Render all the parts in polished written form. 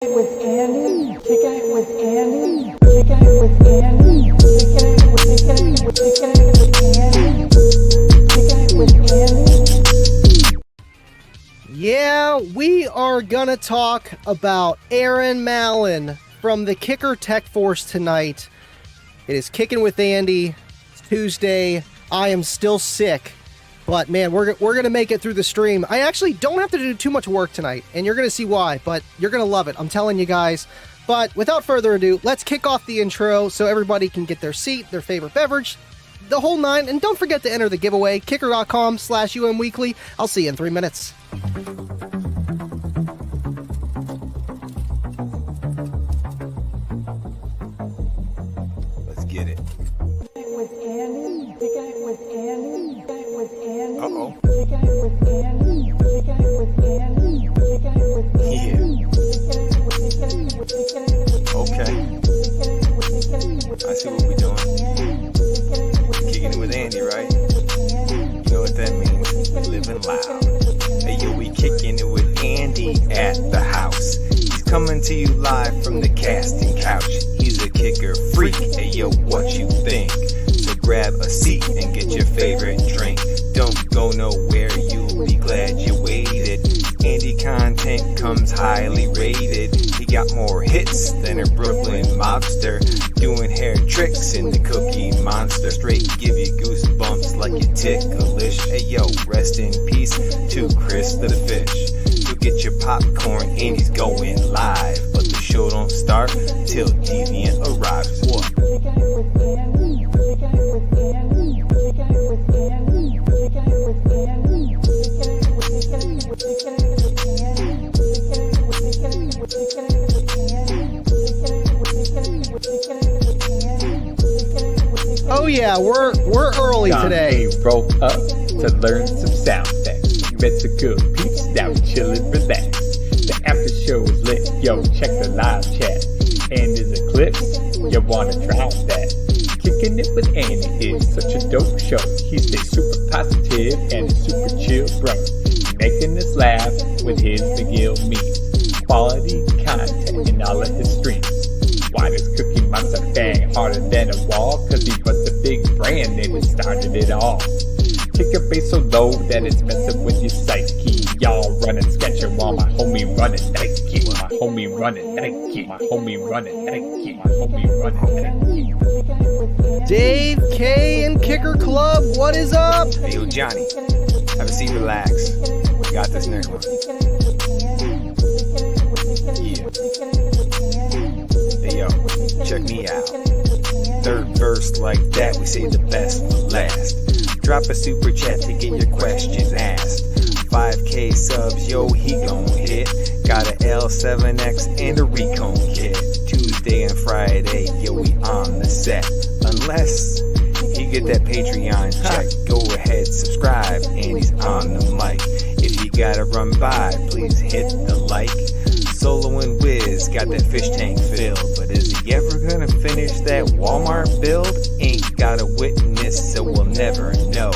With Andy, kicking it with Andy, kicking it with Andy, kicking it with Andy. Yeah, we are gonna talk about Aaron Mallon from the Kicker Tech Force tonight. It is Kicking with Andy. It's Tuesday. I am still sick, but man, we're gonna make it through the stream. I actually don't have to do too much work tonight, and you're gonna see why, but you're gonna love it. I'm telling you guys. But without further ado, let's kick off the intro so everybody can get their seat, their favorite beverage, the whole nine, and don't forget to enter the giveaway, kicker.com/umweekly. I'll see you in 3 minutes. Let's get it. With Andy, kicking it with Andy, kicking it with Andy, Uh-oh. kicking it with Andy, kicking it with Andy, kicking it with Andy, Okay. I see what we're doing. Kicking it with Andy, right? You know what that means. We living loud. Hey, yo, we kicking it with Andy at the house. He's coming to you live from the casting couch. He's a kicker freak. Hey, yo, what you think? So grab a seat and get your favorite drink. Don't go nowhere, you'll be glad you waited. Andy content comes highly rated. He got more hits than a Brooklyn mobster, doing hair tricks in the Cookie Monster. Straight give you goosebumps like you ticklish. Hey yo, rest in peace to Chris the Fish. You get your popcorn, Andy's going live, but the show don't start till Deviant arrives. What? Oh yeah, we're early today. He rolled up to learn some sound effects. Met some good peeps, now we chillin', relax. The after show is lit, yo, check the live chat. And there's a clips, you wanna try that. Kicking it with Andy is such a dope show. He stays super positive and a super chill bro. Making us laugh with his McGill memes. Quality content in all of his streams. Why does Cookie Monster bang harder than a wall? Cause he was the big brand name that started it all. Kick a bass so low that it's messing with your psyche. Y'all running sketchin' while my homie running Nike. My homie running Nike. My homie running Nike. My homie running Nike. Dave K and Kicker Club, what is up? Hey yo, Johnny, have a seat, relax. We got this next one. Yeah. Hey yo, check me out. Third verse like that, we say the best for last. Drop a super chat to get your questions asked. 5K subs, yo, he gon' hit. Got a L7X and a Recon kit. Tuesday and Friday, yo, we on the set. Unless he get that Patreon check, go ahead, subscribe, and he's on the mic. If you gotta run by, please hit the like. Solo and Wiz got that fish tank filled, but is he ever gonna finish that Walmart build? Ain't got a witness, so we'll never know.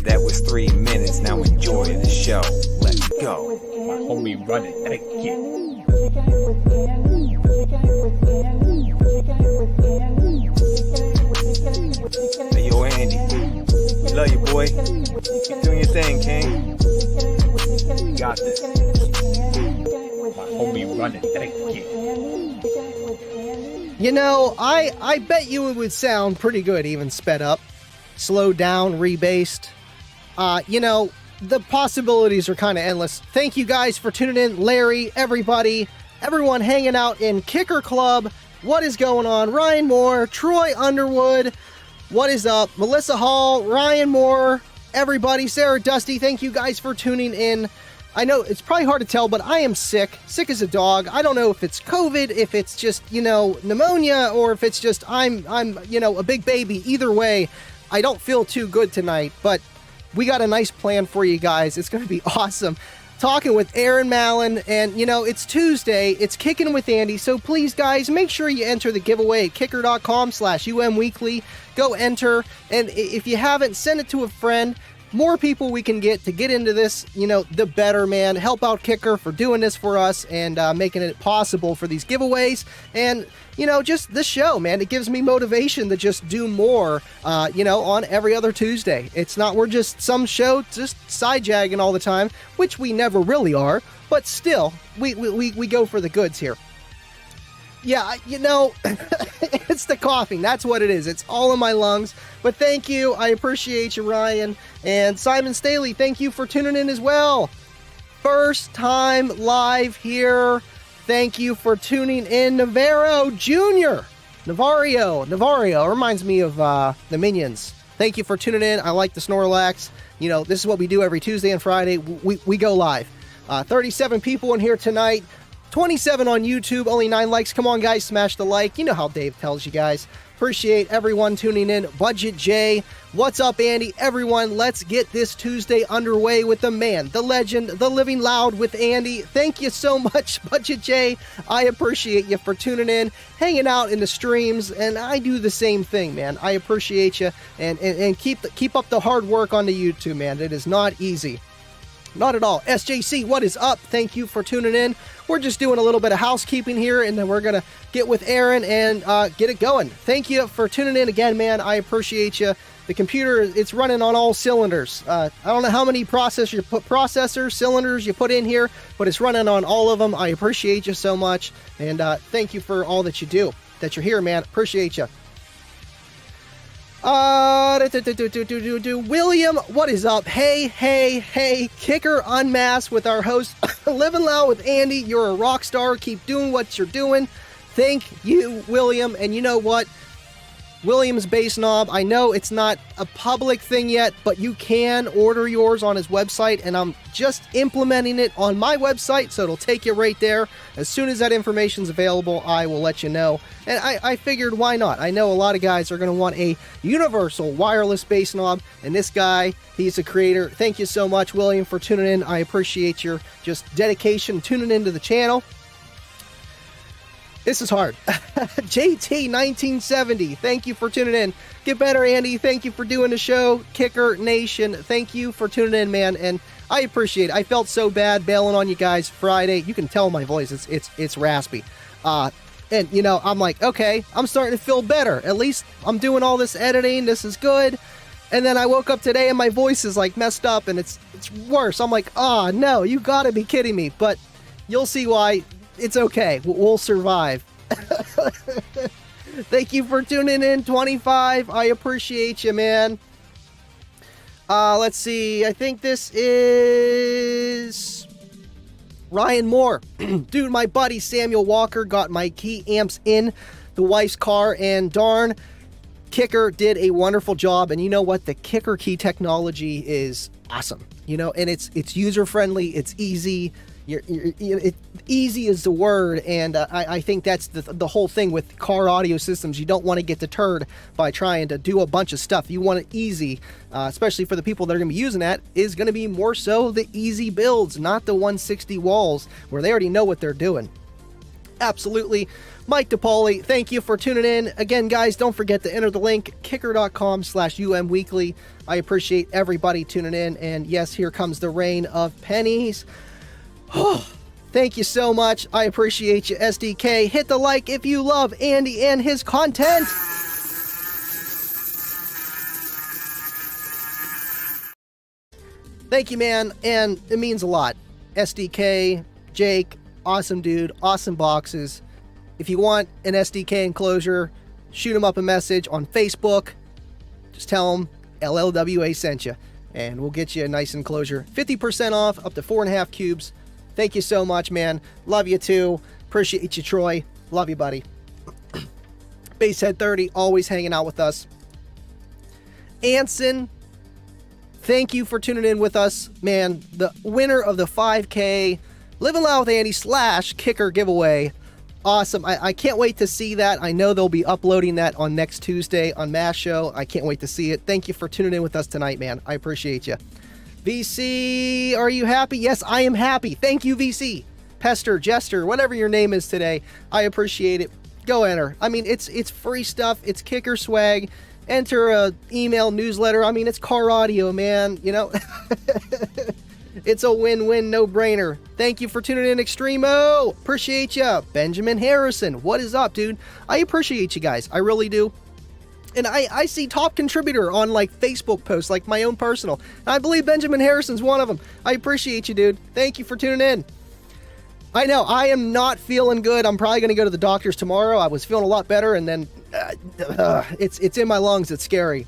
That was 3 minutes, now enjoy the show. Let's go. My homie running Nike. Hey yo, Andy, we love you, boy. Keep doing your thing, King. You got this. My homie running Nike. You know, I bet you it would sound pretty good even sped up, slowed down, rebased. You know, the possibilities are kind of endless. Thank you guys for tuning in. Larry, everybody, everyone hanging out in Kicker Club. What is going on? Ryan Moore, Troy Underwood, what is up? Melissa Hall, Ryan Moore, everybody, Sarah Dusty, thank you guys for tuning in. I know it's probably hard to tell, but I am sick as a dog. I don't know if it's COVID, if it's just, you know, pneumonia, or if it's just I'm, you know, a big baby. Either way, I don't feel too good tonight, but we got a nice plan for you guys. It's going to be awesome. Talking with Aaron Mallon, and you know, it's Tuesday, it's Kicking with Andy, so please guys, make sure you enter the giveaway at kicker.com/umweekly. Go enter, and if you haven't, send it to a friend. more people we can get to get into this, the better, man. Help out Kicker for doing this for us and making it possible for these giveaways. And, just this show, man, it gives me motivation to just do more, on every other Tuesday. It's not, we're just some show just side-jagging all the time, which we never really are, but still, we go for the goods here. Yeah, it's the coughing. That's what it is. It's all in my lungs. But thank you. I appreciate you, Ryan. And Simon Staley, thank you for tuning in as well. First time live here. Thank you for tuning in, Navarro Jr. Navarro reminds me of the Minions. Thank you for tuning in. I like the Snorlax. This is what we do every Tuesday and Friday. We go live. 37 people in here tonight. 27 on YouTube, only 9 likes. Come on, guys, smash the like. You know how Dave tells you guys. Appreciate everyone tuning in. Budget J, what's up, Andy? Everyone, let's get this Tuesday underway with the man, the legend, the living loud with Andy. Thank you so much, Budget J. I appreciate you for tuning in, hanging out in the streams, and I do the same thing, man. I appreciate you, and keep up the hard work on the YouTube, man. It is not easy. Not at all. SJC, what is up? Thank you for tuning in. We're just doing a little bit of housekeeping here, and then we're going to get with Aaron and get it going. Thank you for tuning in again, man. I appreciate you. The computer, it's running on all cylinders. I don't know how many cylinders you put in here, but it's running on all of them. I appreciate you so much, and thank you for all that you do, that you're here, man. Appreciate you. William, what is up? Hey, Kicker Unmasked with our host, Living Loud with Andy. You're a rock star. Keep doing what you're doing. Thank you, William. And you know what? William's Bass Knob, I know it's not a public thing yet, but you can order yours on his website, and I'm just implementing it on my website, so it'll take you right there. As soon as that information's available, I will let you know. And I figured, why not? I know a lot of guys are going to want a universal wireless bass knob, and this guy, he's a creator. Thank you so much, William, for tuning in. I appreciate your just dedication, tuning into the channel. This is hard. JT1970, thank you for tuning in. Get better, Andy. Thank you for doing the show. Kicker Nation, thank you for tuning in, man. And I appreciate it. I felt so bad bailing on you guys Friday. You can tell my voice. It's raspy. And, I'm like, okay, I'm starting to feel better. At least I'm doing all this editing. This is good. And then I woke up today and my voice is like messed up and it's worse. I'm like, oh, no, you gotta be kidding me. But you'll see why. It's okay. We'll survive. Thank you for tuning in, 25. I appreciate you, man. Let's see. I think this is Ryan Moore. Dude, my buddy Samuel Walker got my key amps in the wife's car, and darn, Kicker did a wonderful job. And you know what? The Kicker key technology is awesome. And it's user-friendly. It's easy. Easy is the word, and I think that's the whole thing with car audio systems. You don't want to get deterred by trying to do a bunch of stuff. You want it easy, especially for the people that are going to be using that, is going to be more so the easy builds, not the 160 walls where they already know what they're doing. Absolutely. Mike DePauli, thank you for tuning in. Again, guys, don't forget to enter the link, kicker.com/umweekly. I appreciate everybody tuning in, and yes, here comes the rain of pennies. Thank you so much. I appreciate you, SDK. Hit the like if you love Andy and his content. Thank you, man, and it means a lot. SDK, Jake, awesome dude, awesome boxes. If you want an SDK enclosure, shoot him up a message on Facebook. Just tell him LLWA sent you, and we'll get you a nice enclosure. 50% off, up to 4.5 cubes. Thank you so much, man. Love you too. Appreciate you, Troy. Love you, buddy. Basehead 30, always hanging out with us. Anson, thank you for tuning in with us, man. The winner of the 5K Living Loud with Andy / Kicker giveaway. Awesome. I can't wait to see that. I know they'll be uploading that on next Tuesday on Mass Show. I can't wait to see it. Thank you for tuning in with us tonight, man. I appreciate you. VC, are you happy? Yes, I am happy. Thank you, VC. Pester, Jester, whatever your name is today. I appreciate it. Go enter. I mean, it's free stuff. It's Kicker swag. enter a email newsletter. I mean, it's car audio, man. You know, it's a win-win, no-brainer. Thank you for tuning in, Extremo. Appreciate ya. Benjamin Harrison, what is up, dude? I appreciate you guys. I really do. And I see top contributor on like Facebook posts, like my own personal. And I believe Benjamin Harrison's one of them. I appreciate you, dude. Thank you for tuning in. I know I am not feeling good. I'm probably going to go to the doctor's tomorrow. I was feeling a lot better, and then it's in my lungs. It's scary.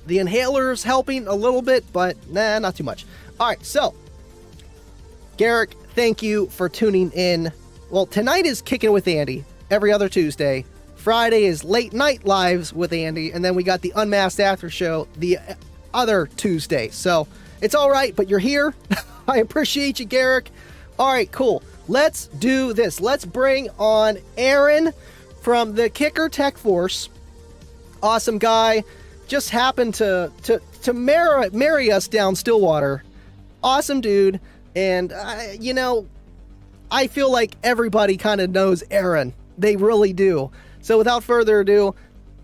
The inhaler's helping a little bit, but nah, not too much. All right, so Garrick, thank you for tuning in. Well, tonight is Kicking with Andy every other Tuesday. Friday is Late Night Lives with Andy, and then we got the Unmasked After Show the other Tuesday. So it's all right, but you're here. I appreciate you, Garrick. All right, cool. Let's do this. Let's bring on Aaron from the Kicker Tech Force. Awesome guy. Just happened to marry us down Stillwater. Awesome dude. And, you know, I feel like everybody kind of knows Aaron. They really do. So without further ado,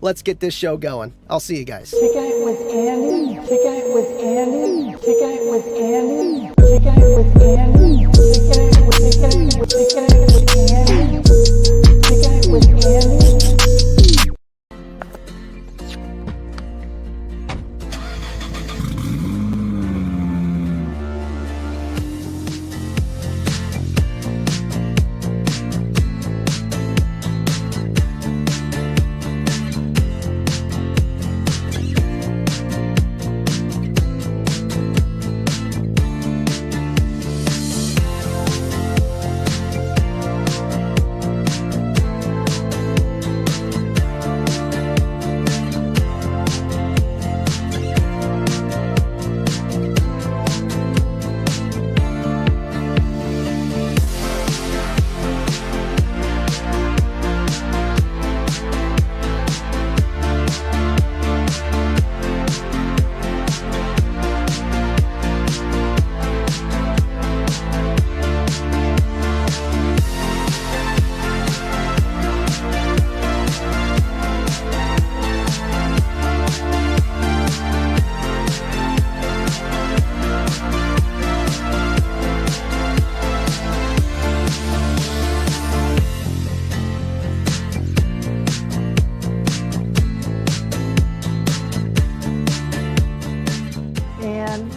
let's get this show going. I'll see you guys. Kicking it with Andy. Kicking it with Andy. Kicking it with Andy. Kicking it with Andy. Kicking it with Andy. Kicking it with Andy.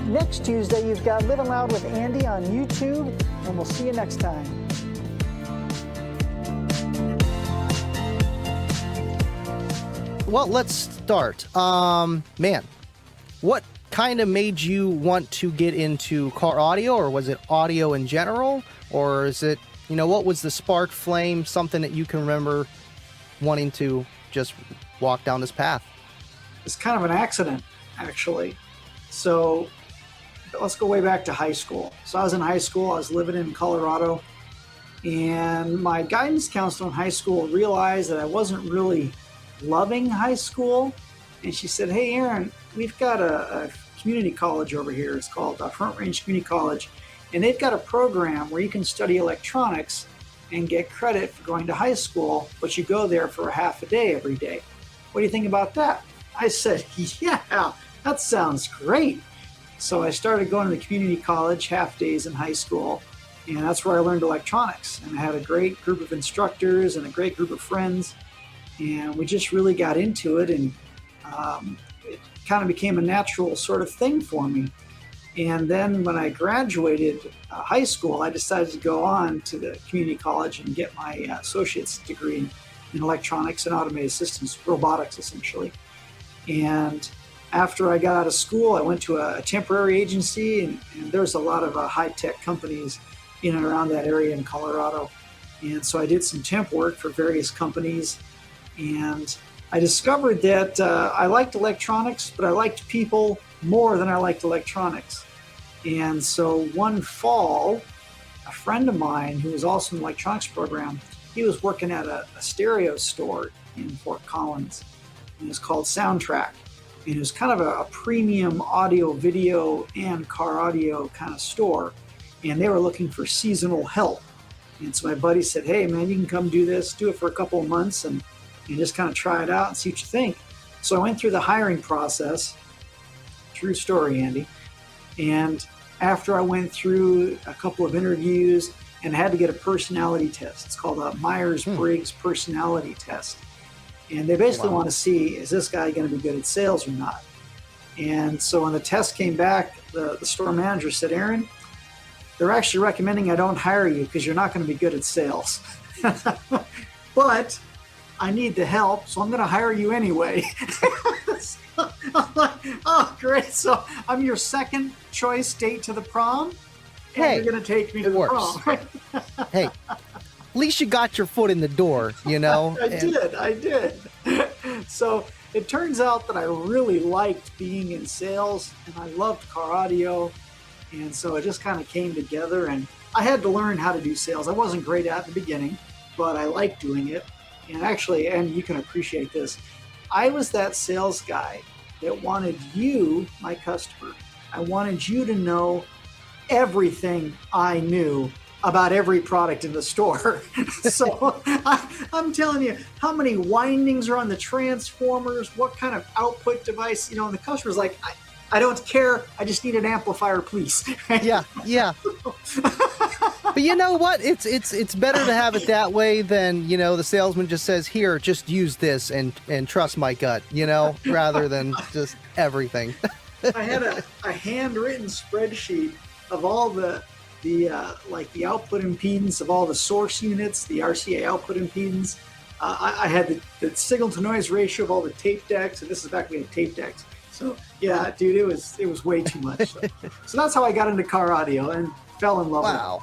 Next Tuesday, you've got Living Loud with Andy on YouTube, and we'll see you next time. Well, let's start. Man, what kind of made you want to get into car audio, or was it audio in general? Or is it, you know, what was the spark flame, something that you can remember wanting to just walk down this path? It's kind of an accident, actually. So let's go way back to high school. So I was in high school, I was living in Colorado, and my guidance counselor in high school realized that I wasn't really loving high school. And she said, hey, Aaron, we've got a community college over here. It's called Front Range Community College. And they've got a program where you can study electronics and get credit for going to high school, but you go there for a half a day every day. What do you think about that? I said, yeah, that sounds great. So I started going to the community college half days in high school, and that's where I learned electronics. And I had a great group of instructors and a great group of friends, and we just really got into it, and it kind of became a natural sort of thing for me. And then when I graduated high school, I decided to go on to the community college and get my associate's degree in electronics and automated systems, robotics essentially. And after I got out of school, I went to a temporary agency, and there's a lot of high-tech companies in and around that area in Colorado. And so I did some temp work for various companies, and I discovered that I liked electronics, but I liked people more than I liked electronics. And so one fall, a friend of mine who was also in the electronics program, he was working at a stereo store in Fort Collins, and it was called Soundtrack. And it was kind of a premium audio, video, and car audio kind of store. And they were looking for seasonal help. And so my buddy said, hey, man, you can come do this, do it for a couple of months and just kind of try it out and see what you think. So I went through the hiring process. True story, Andy. And after I went through a couple of interviews and had to get a personality test, it's called a Myers-Briggs personality test. And they basically want to see, is this guy going to be good at sales or not? And so when the test came back, the store manager said, Aaron, they're actually recommending I don't hire you because you're not going to be good at sales. But I need the help, so I'm going to hire you anyway. So I'm like, oh, great. So I'm your second choice date to the prom, and you're going to take me to the prom. Right? Hey, at least you got your foot in the door, you know? I did. So it turns out that I really liked being in sales, and I loved car audio. And so it just kind of came together, and I had to learn how to do sales. I wasn't great at the beginning, but I liked doing it. And actually, and you can appreciate this, I was that sales guy that wanted you, my customer, I wanted you to know everything I knew about every product in the store. So I'm telling you how many windings are on the transformers, what kind of output device, you know, and the customer's like, I don't care. I just need an amplifier, please. Yeah. But you know what? It's better to have it that way than, you know, the salesman just says, here, just use this and trust my gut, you know, rather than just everything. I had a handwritten spreadsheet of all the like the output impedance of all the source units, the RCA output impedance. I had the signal to noise ratio of all the tape decks, and this is back when we had tape decks. So yeah, dude, it was way too much. So that's how I got into car audio and fell in love with it. Wow.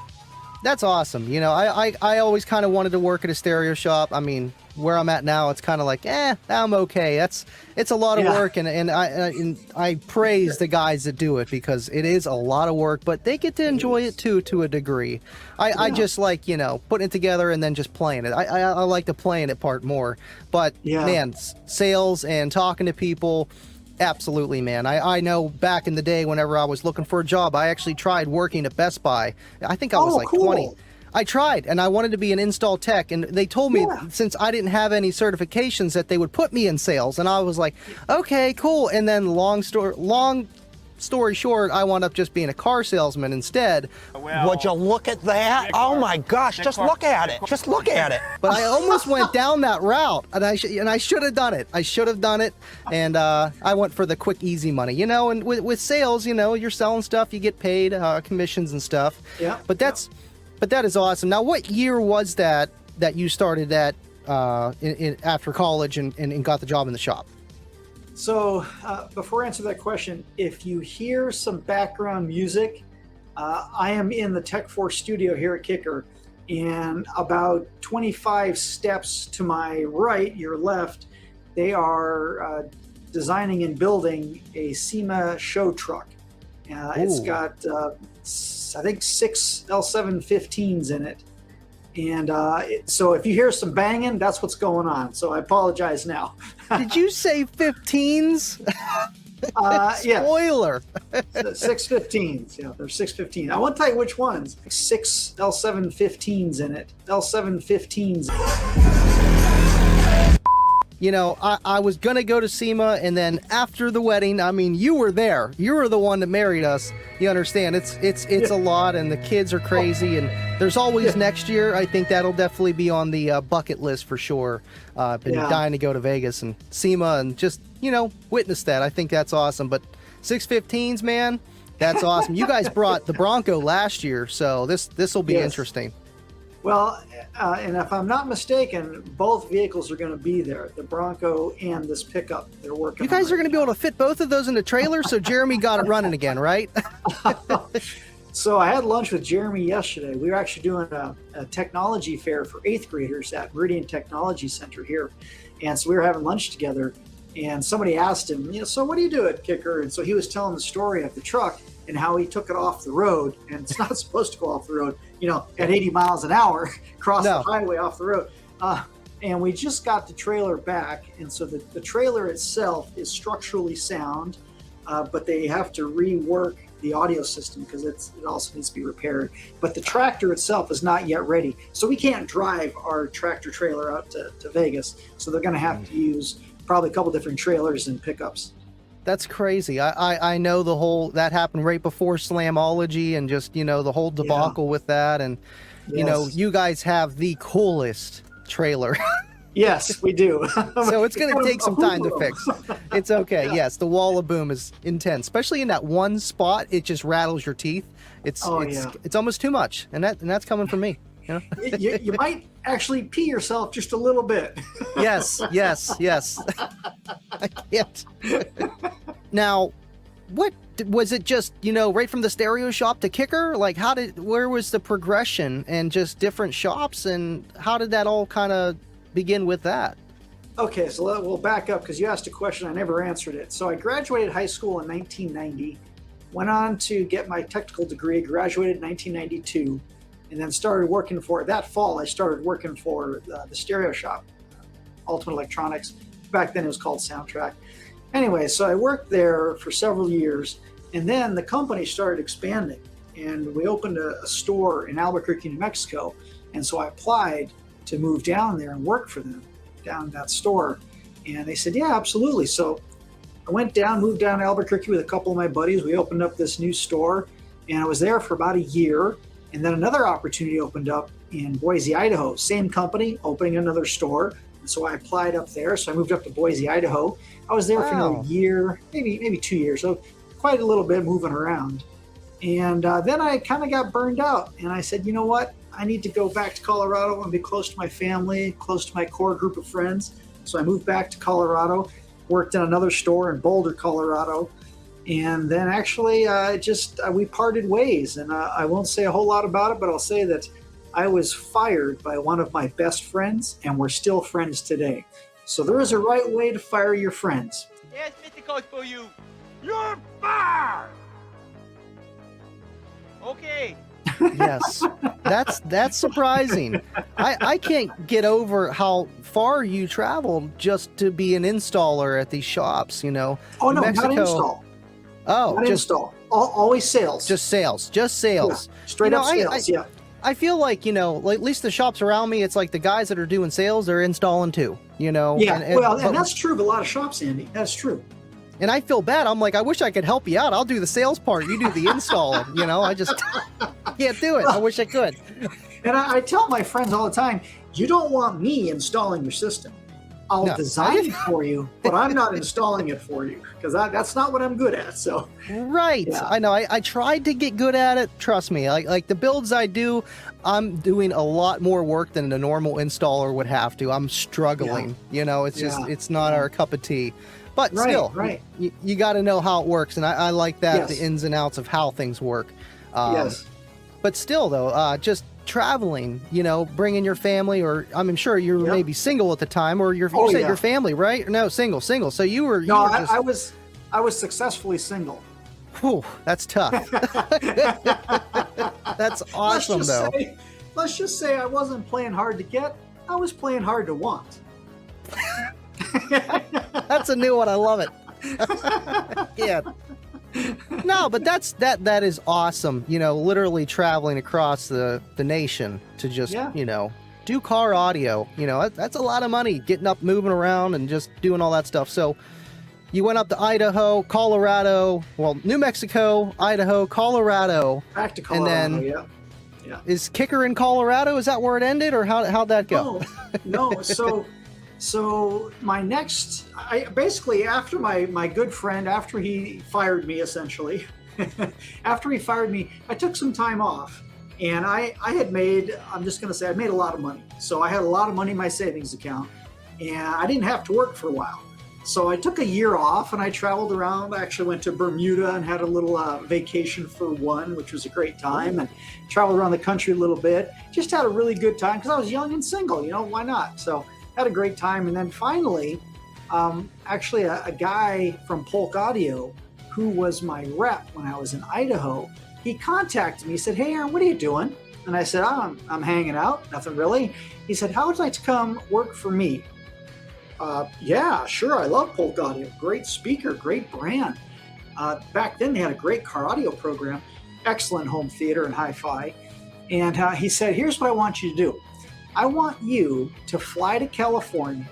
That's awesome. You know, I always kind of wanted to work at a stereo shop. I mean, where I'm at now, it's kind of like, I'm okay. It's a lot of work, and I praise the guys that do it because it is a lot of work, but they get to enjoy it too, to a degree. I just like, you know, putting it together and then just playing it. I like the playing it part more, but man, sales and talking to people, absolutely, man. I know back in the day, whenever I was looking for a job, I actually tried working at Best Buy. I think I was like 20. I tried, and I wanted to be an install tech, and they told me since I didn't have any certifications that they would put me in sales, and I was like, okay, cool. And then long story short, I wound up just being a car salesman instead. Well, would you look at that? Oh my gosh, just look at it. Just look at it. But I almost went down that route, and I should have done it. I should have done it, and I went for the quick, easy money, you know. And with sales, you know, you're selling stuff, you get paid commissions and stuff. Yeah. But that is awesome. Now, what year was that you started that after college and got the job in the shop? So before I answer that question, if you hear some background music, I am in the Tech Force studio here at Kicker, and about 25 steps to my right, your left, they are designing and building a SEMA show truck. It's got, I think, 6 L715s in it. And so if you hear some banging, that's what's going on. So I apologize now. Did you say 15s? Yeah. Spoiler. 615s. Yeah, they're 615. I won't tell you which ones. 6 L715s in it. L715s. You know, I was going to go to SEMA, and then after the wedding, I mean, you were there. You were the one that married us. You understand? It's a lot, and the kids are crazy, and there's always next year. I think that'll definitely be on the bucket list for sure. Been dying to go to Vegas and SEMA and just, you know, witness that. I think that's awesome. But 615s, man, that's awesome. You guys brought the Bronco last year, so this will be interesting. Well, and if I'm not mistaken, both vehicles are going to be there, the Bronco and this pickup they're working on. You guys are going to be able to fit both of those in the trailer, so Jeremy got it running again, right? So I had lunch with Jeremy yesterday. We were actually doing a technology fair for 8th graders at Meridian Technology Center here. And so we were having lunch together, and somebody asked him, you know, so what do you do at Kicker? And so he was telling the story of the truck and how he took it off the road, and it's not supposed to go off the road, you know, at 80 miles an hour, across the highway off the road. And we just got the trailer back, and so the trailer itself is structurally sound, but they have to rework the audio system because it also needs to be repaired. But the tractor itself is not yet ready. So we can't drive our tractor trailer out to Vegas. So they're going to have to use probably a couple different trailers and pickups. That's crazy. I know the whole that happened right before Slamology and just, you know, the whole debacle with that. And, you know, Yes. you guys have the coolest trailer. Yes, we do. So it's going to take some time to fix. It's okay. Yes, the wall of boom is intense, especially in that one spot. It just rattles your teeth. It's almost too much, and that's coming from me. You know? You might actually pee yourself just a little bit. Yes. I can't. Now, what was it? Just, you know, right from the stereo shop to Kicker? Like, where was the progression and just different shops, and how did that all kind of begin with that? Okay, so we'll back up because you asked a question, I never answered it. So I graduated high school in 1990, went on to get my technical degree, graduated in 1992, and then started working for, that fall, I started working for the stereo shop, Ultimate Electronics. Back then it was called Soundtrack. Anyway, so I worked there for several years, and then the company started expanding, and we opened a store in Albuquerque, New Mexico, and so I applied to move down there and work for them down in that store. And they said, yeah, absolutely. So I moved down to Albuquerque with a couple of my buddies. We opened up this new store, and I was there for about a year. And then another opportunity opened up in Boise, Idaho. Same company, opening another store. And so I applied up there. So I moved up to Boise, Idaho. I was there for another year, maybe 2 years. So quite a little bit moving around. And then I kind of got burned out. And I said, you know what? I need to go back to Colorado and be close to my family, close to my core group of friends. So I moved back to Colorado, worked in another store in Boulder, Colorado. And then actually we parted ways. And I won't say a whole lot about it, but I'll say that I was fired by one of my best friends, and we're still friends today. So there is a right way to fire your friends. Yes, Mr. Coach, for you. You're fired. Okay. Yes, that's surprising. I can't get over how far you traveled just to be an installer at these shops, you know. Oh, no, Mexico. not install. Oh, Not just install. Always sales. just sales. Yeah, straight You know, up sales, yeah. I feel like, you know, like at least the shops around me, it's like the guys that are doing sales, they're installing too, you know. Yeah, and and that's true of a lot of shops, Andy. That's true. And I feel bad. I'm like, I wish I could help you out. I'll do the sales part. You do the install. You know, I just can't do it. I wish I could. And I tell my friends all the time, you don't want me installing your system. I'll No. design it for you, but I'm not installing it for you because that's not what I'm good at. So, Right. Yeah. I know. I tried to get good at it. Trust me. Like the builds I do, I'm doing a lot more work than a normal installer would have to. I'm struggling. You know, it's just, it's not our cup of tea. But Right, still, right. you got to know how it works. And I like that, Yes. the ins and outs of how things work. yes. But still, though, just traveling, you know, bringing your family, or I'm sure you were Yep. maybe single at the time, or you Oh, said yeah. your family, right? No, single. So you were. No, you were just, I was successfully single. whew, that's tough. That's awesome, though. Let's just say I wasn't playing hard to get. I was playing hard to want. That's a new one. I love it. Yeah. No, but that is awesome. You know, literally traveling across the nation to just, Yeah. you know, do car audio. You know, that's a lot of money, getting up, moving around, and just doing all that stuff. So you went up to Idaho, Colorado, well, New Mexico, Idaho, Colorado. Back to And Colorado, then- yeah. Is Kicker in Colorado? Is that where it ended, or how'd that go? No. So my next, basically after my good friend, after he fired me, essentially, after he fired me, I took some time off, and I had made, I'm just going to say, I made a lot of money. So I had a lot of money in my savings account, and I didn't have to work for a while. So I took a year off, and I traveled around. I actually went to Bermuda and had a little vacation for one, which was a great time, and traveled around the country a little bit. Just had a really good time because I was young and single, you know, why not? So had a great time. And then finally, actually a guy from Polk Audio, who was my rep when I was in Idaho, he contacted me. He said, "Hey, Aaron, what are you doing?" And I said, I'm hanging out, nothing really. He said, "How would you like to come work for me?" Yeah, sure. I love Polk Audio. Great speaker, great brand. Back then, they had a great car audio program, excellent home theater and hi-fi. And he said, "Here's what I want you to do. I want you to fly to California,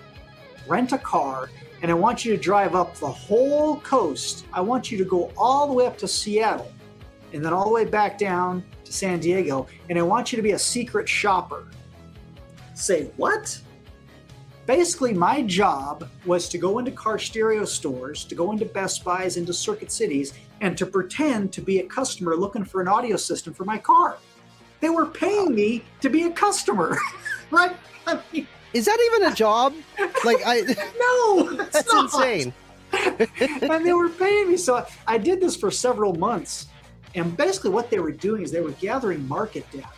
rent a car, and I want you to drive up the whole coast. I want you to go all the way up to Seattle and then all the way back down to San Diego, and I want you to be a secret shopper. Say, what? Basically, my job was to go into car stereo stores, to go into Best Buys, into Circuit Cities, and to pretend to be a customer looking for an audio system for my car. They were paying me to be a customer, right? I mean, Is that even a job? Like, no, it's that's not. insane. And they were paying me. So I did this for several months. And basically what they were doing is they were gathering market data,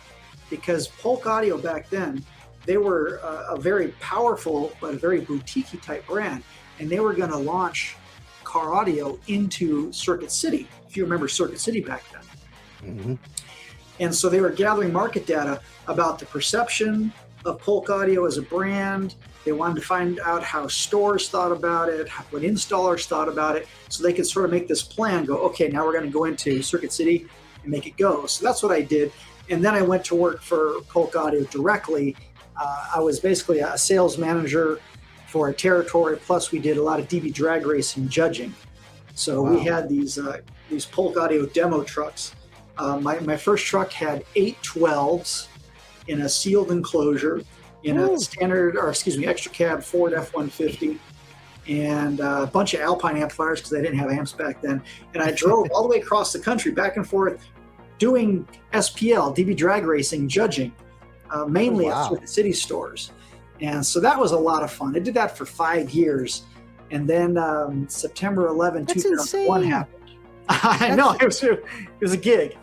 because Polk Audio back then, they were a very powerful but a very boutique type brand. And they were going to launch car audio into Circuit City, if you remember Circuit City back then. Mm-hmm. And so they were gathering market data about the perception of Polk Audio as a brand. They wanted to find out how stores thought about it, what installers thought about it, so they could sort of make this plan, go, okay, now we're going to go into Circuit City and make it go. So that's what I did. And then I went to work for Polk Audio directly. I was basically a sales manager for a territory, plus we did a lot of DB drag racing judging. So we had these Polk Audio demo trucks. My first truck had 8 12s in a sealed enclosure in a extra cab Ford F-150, and a bunch of Alpine amplifiers because I didn't have amps back then. And I drove all the way across the country back and forth doing SPL, DB drag racing, judging, mainly at Circuit City stores. And so that was a lot of fun. I did that for 5 years. And then September 11, 2001 happened. I know, it was a gig.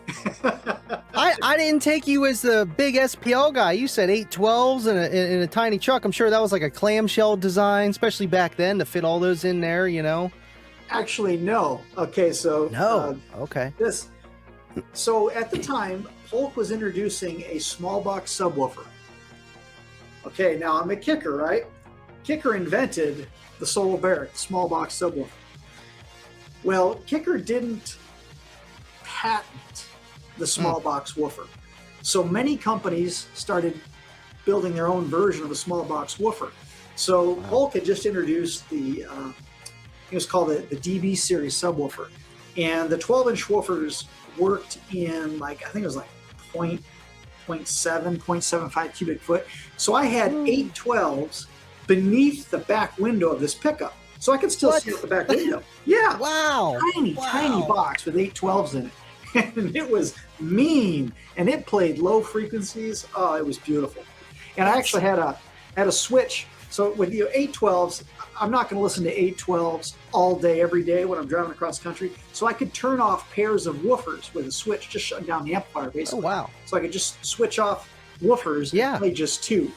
I didn't take you as the big SPL guy. You said 8 12s in a tiny truck. I'm sure that was like a clamshell design, especially back then, to fit all those in there, you know? Actually, no. Okay, so... No, okay. So at the time, Polk was introducing a small box subwoofer. Okay, now I'm a Kicker, right? Kicker invented the Solo Barrett, the small box subwoofer. Well, Kicker didn't patent the small box woofer. So many companies started building their own version of a small box woofer. So Polk had just introduced it was called the DB series subwoofer. And the 12-inch woofers worked in I think it was 0.75 cubic foot. So I had 8 12s beneath the back window of this pickup. So I could still see out the back window. Yeah. Wow. Tiny box with 8 12s in it. And it was mean. And it played low frequencies. Oh, it was beautiful. And I actually had a switch. So with 8 12s, I'm not going to listen to 8 12s all day, every day when I'm driving across country. So I could turn off pairs of woofers with a switch, just shutting down the amplifier, basically. Oh, wow. So I could just switch off woofers and play just 2.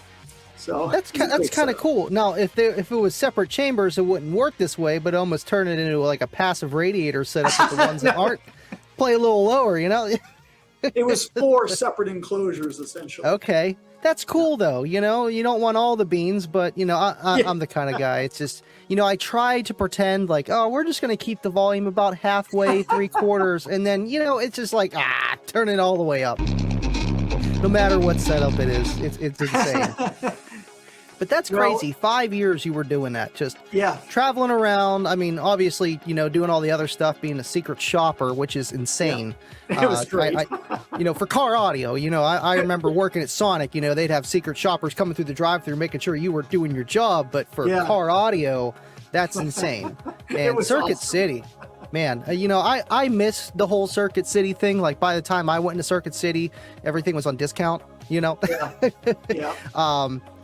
So that's kind of cool. Now, if it was separate chambers, it wouldn't work this way, but almost turn it into like a passive radiator setup with the ones that aren't. Play a little lower, you know? It was 4 separate enclosures, essentially. Okay. That's cool, though. You know, you don't want all the beans, but, you know, I'm the kind of guy. It's just, you know, I try to pretend like, oh, we're just going to keep the volume about halfway, 3/4. And then, you know, it's just like, turn it all the way up. No matter what setup it is. It's insane. But that's crazy. 5 years you were doing that, just traveling around. I mean, obviously, you know, doing all the other stuff, being a secret shopper, which is insane. It was great. You know, for car audio, you know, I remember working at Sonic, you know, they'd have secret shoppers coming through the drive-thru making sure you were doing your job. But for car audio, that's insane. And Circuit City, man, you know, I miss the whole Circuit City thing. Like, by the time I went into Circuit City, everything was on discount, you know?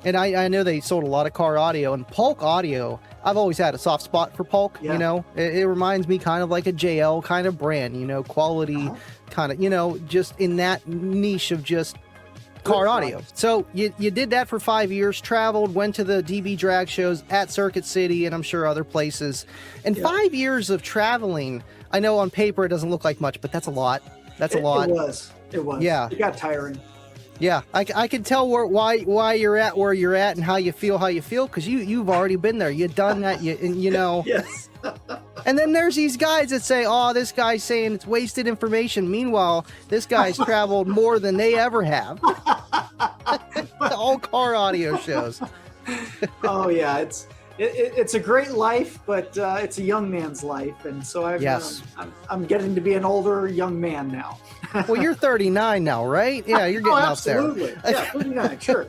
And I know they sold a lot of car audio, and Polk Audio, I've always had a soft spot for Polk, you know? It reminds me kind of like a JL kind of brand, you know, quality kind of, you know, just in that niche of just car audio. So you did that for 5 years, traveled, went to the DB drag shows at Circuit City and I'm sure other places. And 5 years of traveling, I know on paper it doesn't look like much, but that's a lot. That's a lot. It was. Yeah. It got tiring. Yeah, I can tell why you're at where you're at and how you feel because you've already been there. You've done that, you know. Yes. And then there's these guys that say, oh, this guy's saying it's wasted information. Meanwhile, this guy's traveled more than they ever have. All car audio shows. Oh yeah, it's It's a great life, but it's a young man's life, and so Yes. I'm getting to be an older young man now. Well, you're 39 now, right? Yeah, you're getting up there. Absolutely. Yeah, 39, sure.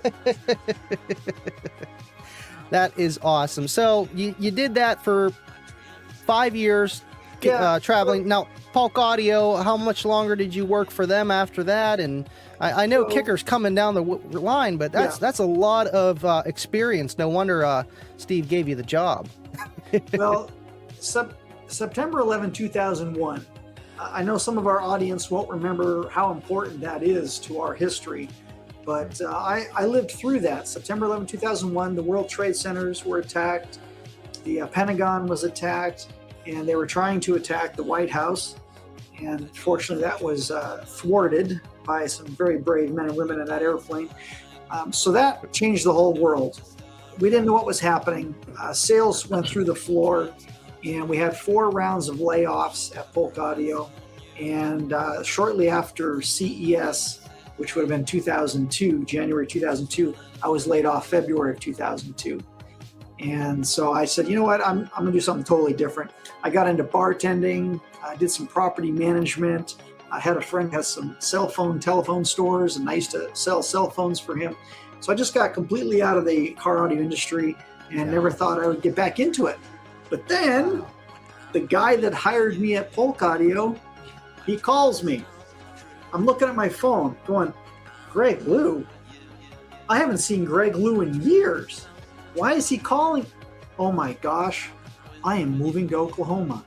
That is awesome. So you did that for 5 years, Yeah. traveling. Now, Polk Audio, how much longer did you work for them after that? And I know Kicker's coming down the line, but that's a lot of experience. No wonder Steve gave you the job. Well, September 11, 2001. I know some of our audience won't remember how important that is to our history, but I lived through that. September 11, 2001, the World Trade Centers were attacked, the Pentagon was attacked, and they were trying to attack the White House. And fortunately, that was thwarted by some very brave men and women in that airplane. So that changed the whole world. We didn't know what was happening. Sales went through the floor, and we had 4 rounds of layoffs at Polk Audio. And shortly after CES, which would have been 2002, January 2002, I was laid off February of 2002. And so I said, you know what, I'm going to do something totally different. I got into bartending. I did some property management. I had a friend who has some telephone stores, and I used to sell cell phones for him. So I just got completely out of the car audio industry and never thought I would get back into it. But then the guy that hired me at Polk Audio, he calls me. I'm looking at my phone going, Greg Lou? I haven't seen Greg Lou in years. Why is he calling? Oh my gosh, I am moving to Oklahoma.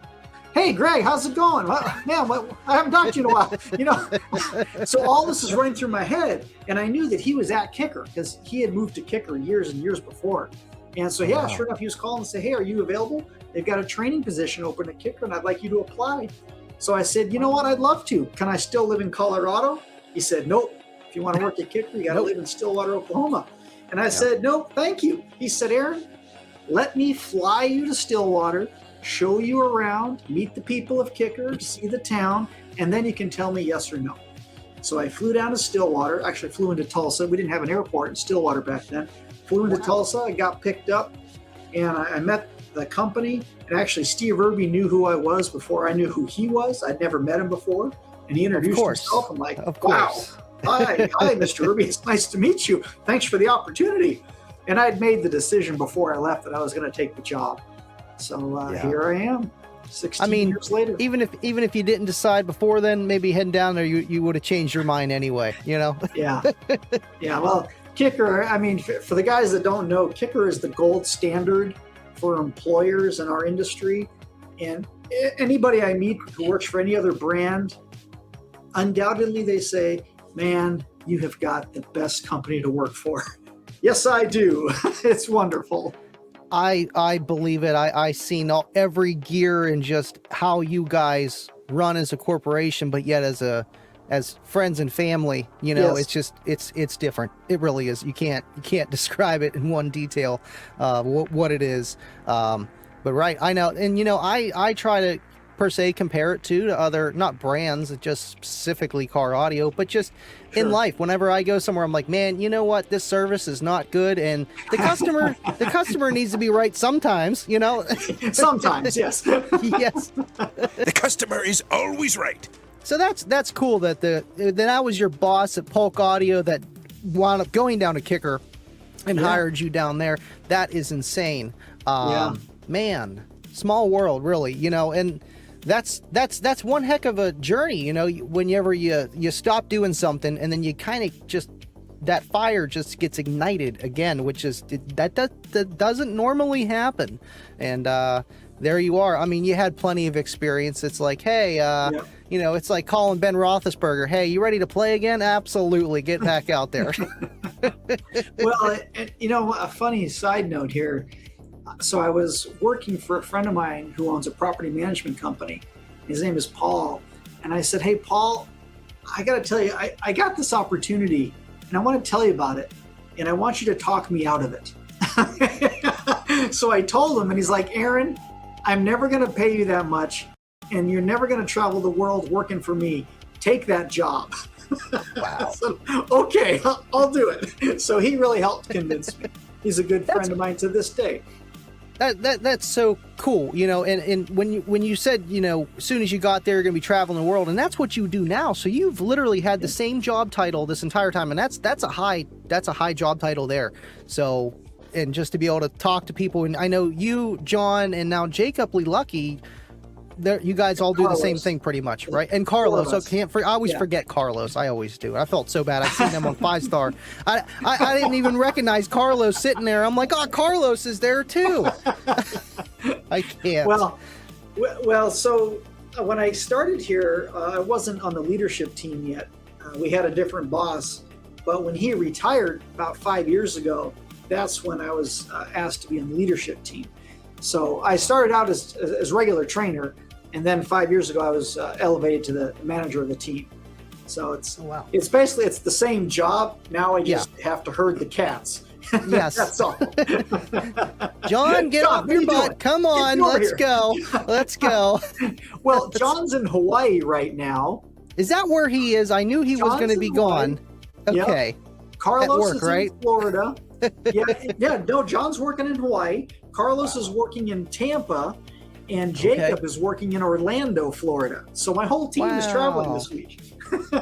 Hey, Greg, how's it going? Man, I haven't talked to you in a while. So all this is running through my head, and I knew that he was at Kicker because he had moved to Kicker years and years before. And so, sure enough, he was calling and say, hey, are you available? They've got a training position open at Kicker, and I'd like you to apply. So I said, you know what? I'd love to. Can I still live in Colorado? He said, nope. If you want to work at Kicker, you got to live in Stillwater, Oklahoma. And I said, no, thank you. He said, Aaron, let me fly you to Stillwater, show you around, meet the people of Kicker, see the town, and then you can tell me yes or no. So I flew down to Stillwater, actually flew into Tulsa. We didn't have an airport in Stillwater back then. Flew into Tulsa, I got picked up, and I met the company. And actually, Steve Irby knew who I was before I knew who he was. I'd never met him before. And he introduced himself. I'm like, wow, hi, Mr. Irby. It's nice to meet you. Thanks for the opportunity. And I'd made the decision before I left that I was going to take the job. So here I am, 16 years later. Even if you didn't decide before then, maybe heading down there, you would have changed your mind anyway, you know? Yeah. Well, Kicker, I mean, for the guys that don't know, Kicker is the gold standard for employers in our industry. And anybody I meet who works for any other brand, undoubtedly they say, man, you have got the best company to work for. Yes, I do. It's wonderful. I believe it. I seen every gear and just how you guys run as a corporation, but yet as friends and family, you know, Yes. it's just it's different. It really is. You can't describe it in one detail what it is. But right, I know, and you know, I try to per se compare it to other, not brands, just specifically car audio, but just in life. Whenever I go somewhere, I'm like, man, you know what, this service is not good, and the customer needs to be right sometimes, you know. Sometimes, yes. Yes. The customer is always right. So that's cool that I was your boss at Polk Audio that wound up going down to Kicker and hired you down there. That is insane. Man, small world, really, you know, and that's one heck of a journey, you know, whenever you stop doing something and then you kind of just, that fire just gets ignited again, which is, that doesn't normally happen. And there you are. I mean, you had plenty of experience. It's like, hey, you know, it's like calling Ben Roethlisberger, hey, you ready to play again? Absolutely. Get back out there. Well, you know, a funny side note here. So I was working for a friend of mine who owns a property management company. His name is Paul. And I said, hey, Paul, I got to tell you, I got this opportunity and I want to tell you about it. And I want you to talk me out of it. So I told him, and he's like, Aaron, I'm never going to pay you that much. And you're never going to travel the world working for me. Take that job. Wow. So, okay, I'll do it. So he really helped convince me. He's a good friend of mine to this day. That's so cool, and when you said, as soon as you got there, you're going to be traveling the world, and that's what you do now. So you've literally had the same job title this entire time, and that's a high job title there. So, and just to be able to talk to people, and I know you, John, and now Jacob Lee Lucky, you guys all do the same thing pretty much, right? And Carlos, I always forget Carlos. I always do. I felt so bad. I seen him on 5-star. I didn't even recognize Carlos sitting there. I'm like, oh, Carlos is there too. I can't. Well. So when I started here, I wasn't on the leadership team yet. We had a different boss, but when he retired about 5 years ago, that's when I was asked to be on the leadership team. So I started out as regular trainer, and then 5 years ago I was elevated to the manager of the team. So it's basically the same job. Now I just have to herd the cats. Yes, that's all. John, get off your butt! Come on, let's go. Let's go. Well, John's in Hawaii right now. Is that where he is? I knew he was going to be gone. Okay. Yep. Carlos is right? in Florida. No, John's working in Hawaii. Carlos is working in Tampa, and Jacob is working in Orlando, Florida. So my whole team is traveling this week.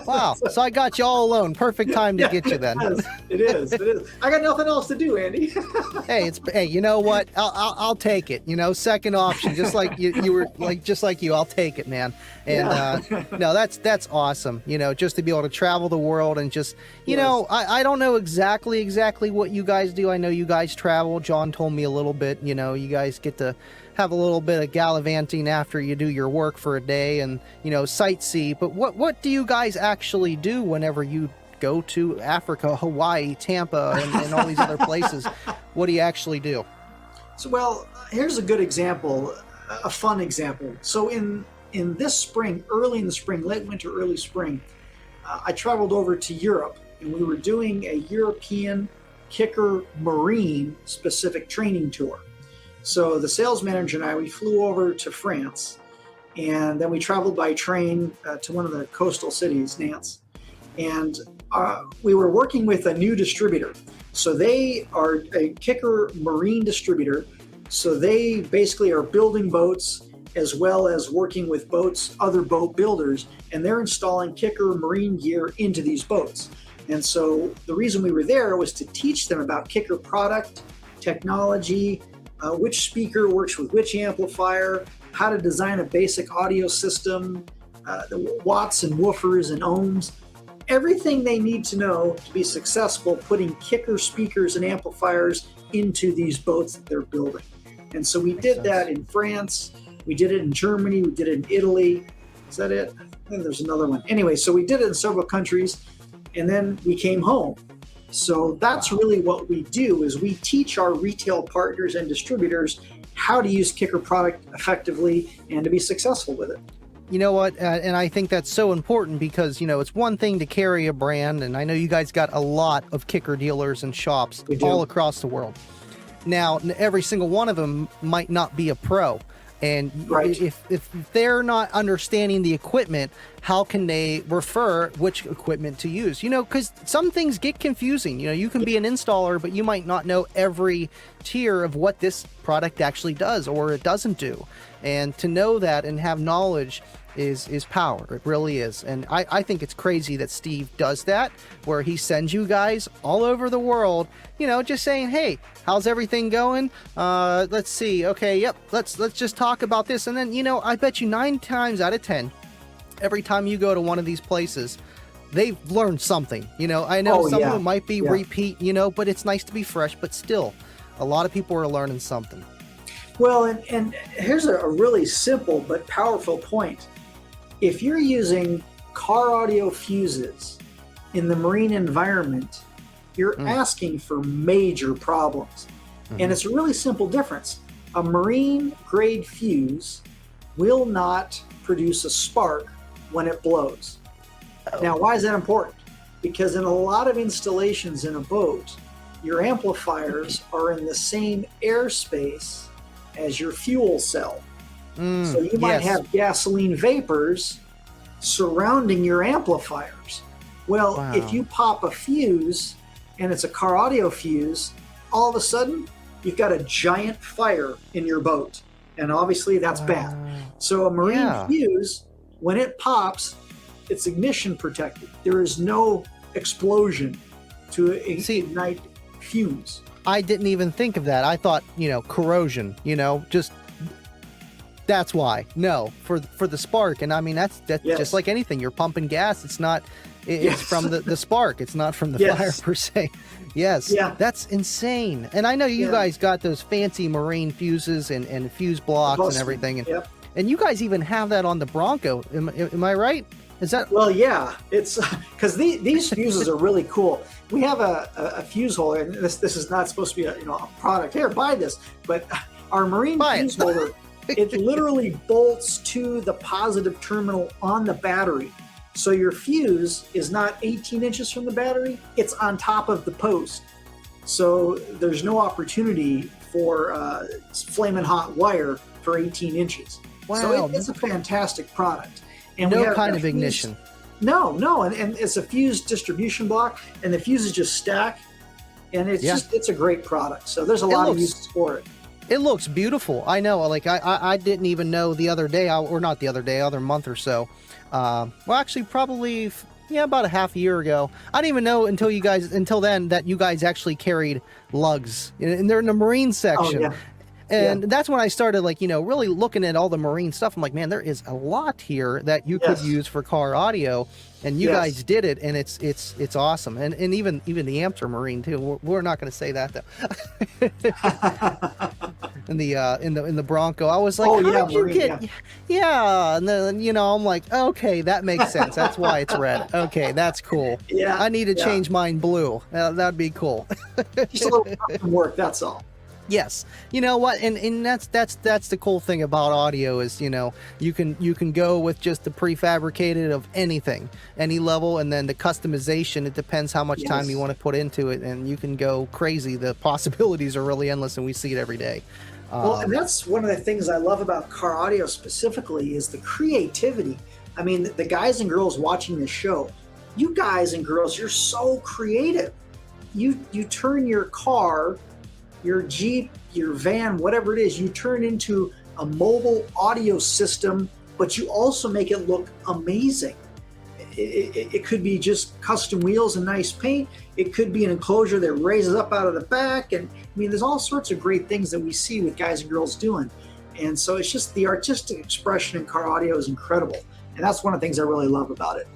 Wow. So I got you all alone. Perfect time to get you then. It is. I got nothing else to do, Andy. Hey, you know what? I'll take it. Second option, just like you were just like you. I'll take it, man. And no, that's awesome. Just to be able to travel the world and just, I don't know exactly what you guys do. I know you guys travel. John told me a little bit. You guys get to have a little bit of gallivanting after you do your work for a day and, sightsee. But what do you guys actually do whenever you go to Africa, Hawaii, Tampa, and all these other places? What do you actually do? So, here's a good example, a fun example. So in this spring, early in the spring, late winter, early spring, I traveled over to Europe, and we were doing a European kicker marine specific training tour. So the sales manager and I, we flew over to France, and then we traveled by train to one of the coastal cities, Nantes. And we were working with a new distributor. So they are a kicker marine distributor. So they basically are building boats as well as working with other boat builders, and they're installing kicker marine gear into these boats. And so the reason we were there was to teach them about kicker product, technology, which speaker works with which amplifier, how to design a basic audio system, the watts and woofers and ohms, everything they need to know to be successful putting kicker speakers and amplifiers into these boats that they're building. And so we did that in France, we did it in Germany, we did it in Italy. Is that it? I think there's another one. Anyway, so we did it in several countries, and then we came home. So that's really what we do, is we teach our retail partners and distributors how to use kicker product effectively and to be successful with it. You know what? And I think that's so important because, it's one thing to carry a brand, and I know you guys got a lot of kicker dealers and shops all across the world. Now, every single one of them might not be a pro. And if they're not understanding the equipment, how can they refer which equipment to use? Because some things get confusing. You can be an installer, but you might not know every tier of what this product actually does or it doesn't do. And to know that and have knowledge is power. It really is. And I think it's crazy that Steve does that, where he sends you guys all over the world, just saying, hey, how's everything going? Let's see. Okay, yep, let's just talk about this. And then, I bet you 9 times out of 10, every time you go to one of these places, they've learned something. I know some of them might be repeat, but it's nice to be fresh, but still, a lot of people are learning something. Well, and here's a really simple but powerful point. If you're using car audio fuses in the marine environment, you're asking for major problems. And it's a really simple difference. A marine grade fuse will not produce a spark when it blows. Now, why is that important? Because in a lot of installations in a boat, your amplifiers are in the same airspace as your fuel cell. So you might have gasoline vapors surrounding your amplifiers. Well, if you pop a fuse and it's a car audio fuse, all of a sudden you've got a giant fire in your boat. And obviously that's bad. So a marine fuse, when it pops, it's ignition protected. There is no explosion to ignite fumes. I didn't even think of that. I thought, corrosion, just that's why. No, for the spark. And I mean, that's just like anything. You're pumping gas. It's not, it's from the spark. It's not from the fire per se. Yes. Yeah. That's insane. And I know you guys got those fancy marine fuses and fuse blocks and everything. And, and you guys even have that on the Bronco. Am I right? Is that? Well, yeah, it's because these fuses are really cool. We have a fuse holder, and this is not supposed to be a product. Here, buy this. But our marine fuse holder, it literally bolts to the positive terminal on the battery. So your fuse is not 18 inches from the battery; it's on top of the post. So there's no opportunity for flaming hot wire for 18 inches. Wow, so it's a fantastic product. And no kind of ignition. No, and it's a fuse distribution block, and the fuses just stack, and it's a great product. So there's a lot of uses for it. It looks beautiful. I know. Like I didn't even know the other day, or not the other day, other month or so. Well, actually, probably about a half a year ago. I didn't even know until then that you guys actually carried lugs, and they're in the marine section. Oh, yeah. And that's when I started, really looking at all the marine stuff. I'm like, man, there is a lot here that you could use for car audio, and you guys did it, and it's awesome. And even the amps are marine too. We're not going to say that though. in the Bronco, I was like, how did you get? Yeah, and then I'm like, okay, that makes sense. That's why it's red. Okay, that's cool. Yeah, I need to change mine blue. That'd be cool. Just a little custom work. That's all. Yes. You know what? And that's the cool thing about audio is, you can go with just the prefabricated of anything, any level, and then the customization, it depends how much time you want to put into it, and you can go crazy. The possibilities are really endless, and we see it every day. Well, and that's one of the things I love about car audio specifically is the creativity. I mean, the guys and girls watching this show, you guys and girls, you're so creative. You turn your car, your Jeep, your van, whatever it is, you turn into a mobile audio system, but you also make it look amazing. It could be just custom wheels and nice paint. It could be an enclosure that raises up out of the back. And I mean, there's all sorts of great things that we see with guys and girls doing. And so it's just the artistic expression in car audio is incredible. And that's one of the things I really love about it.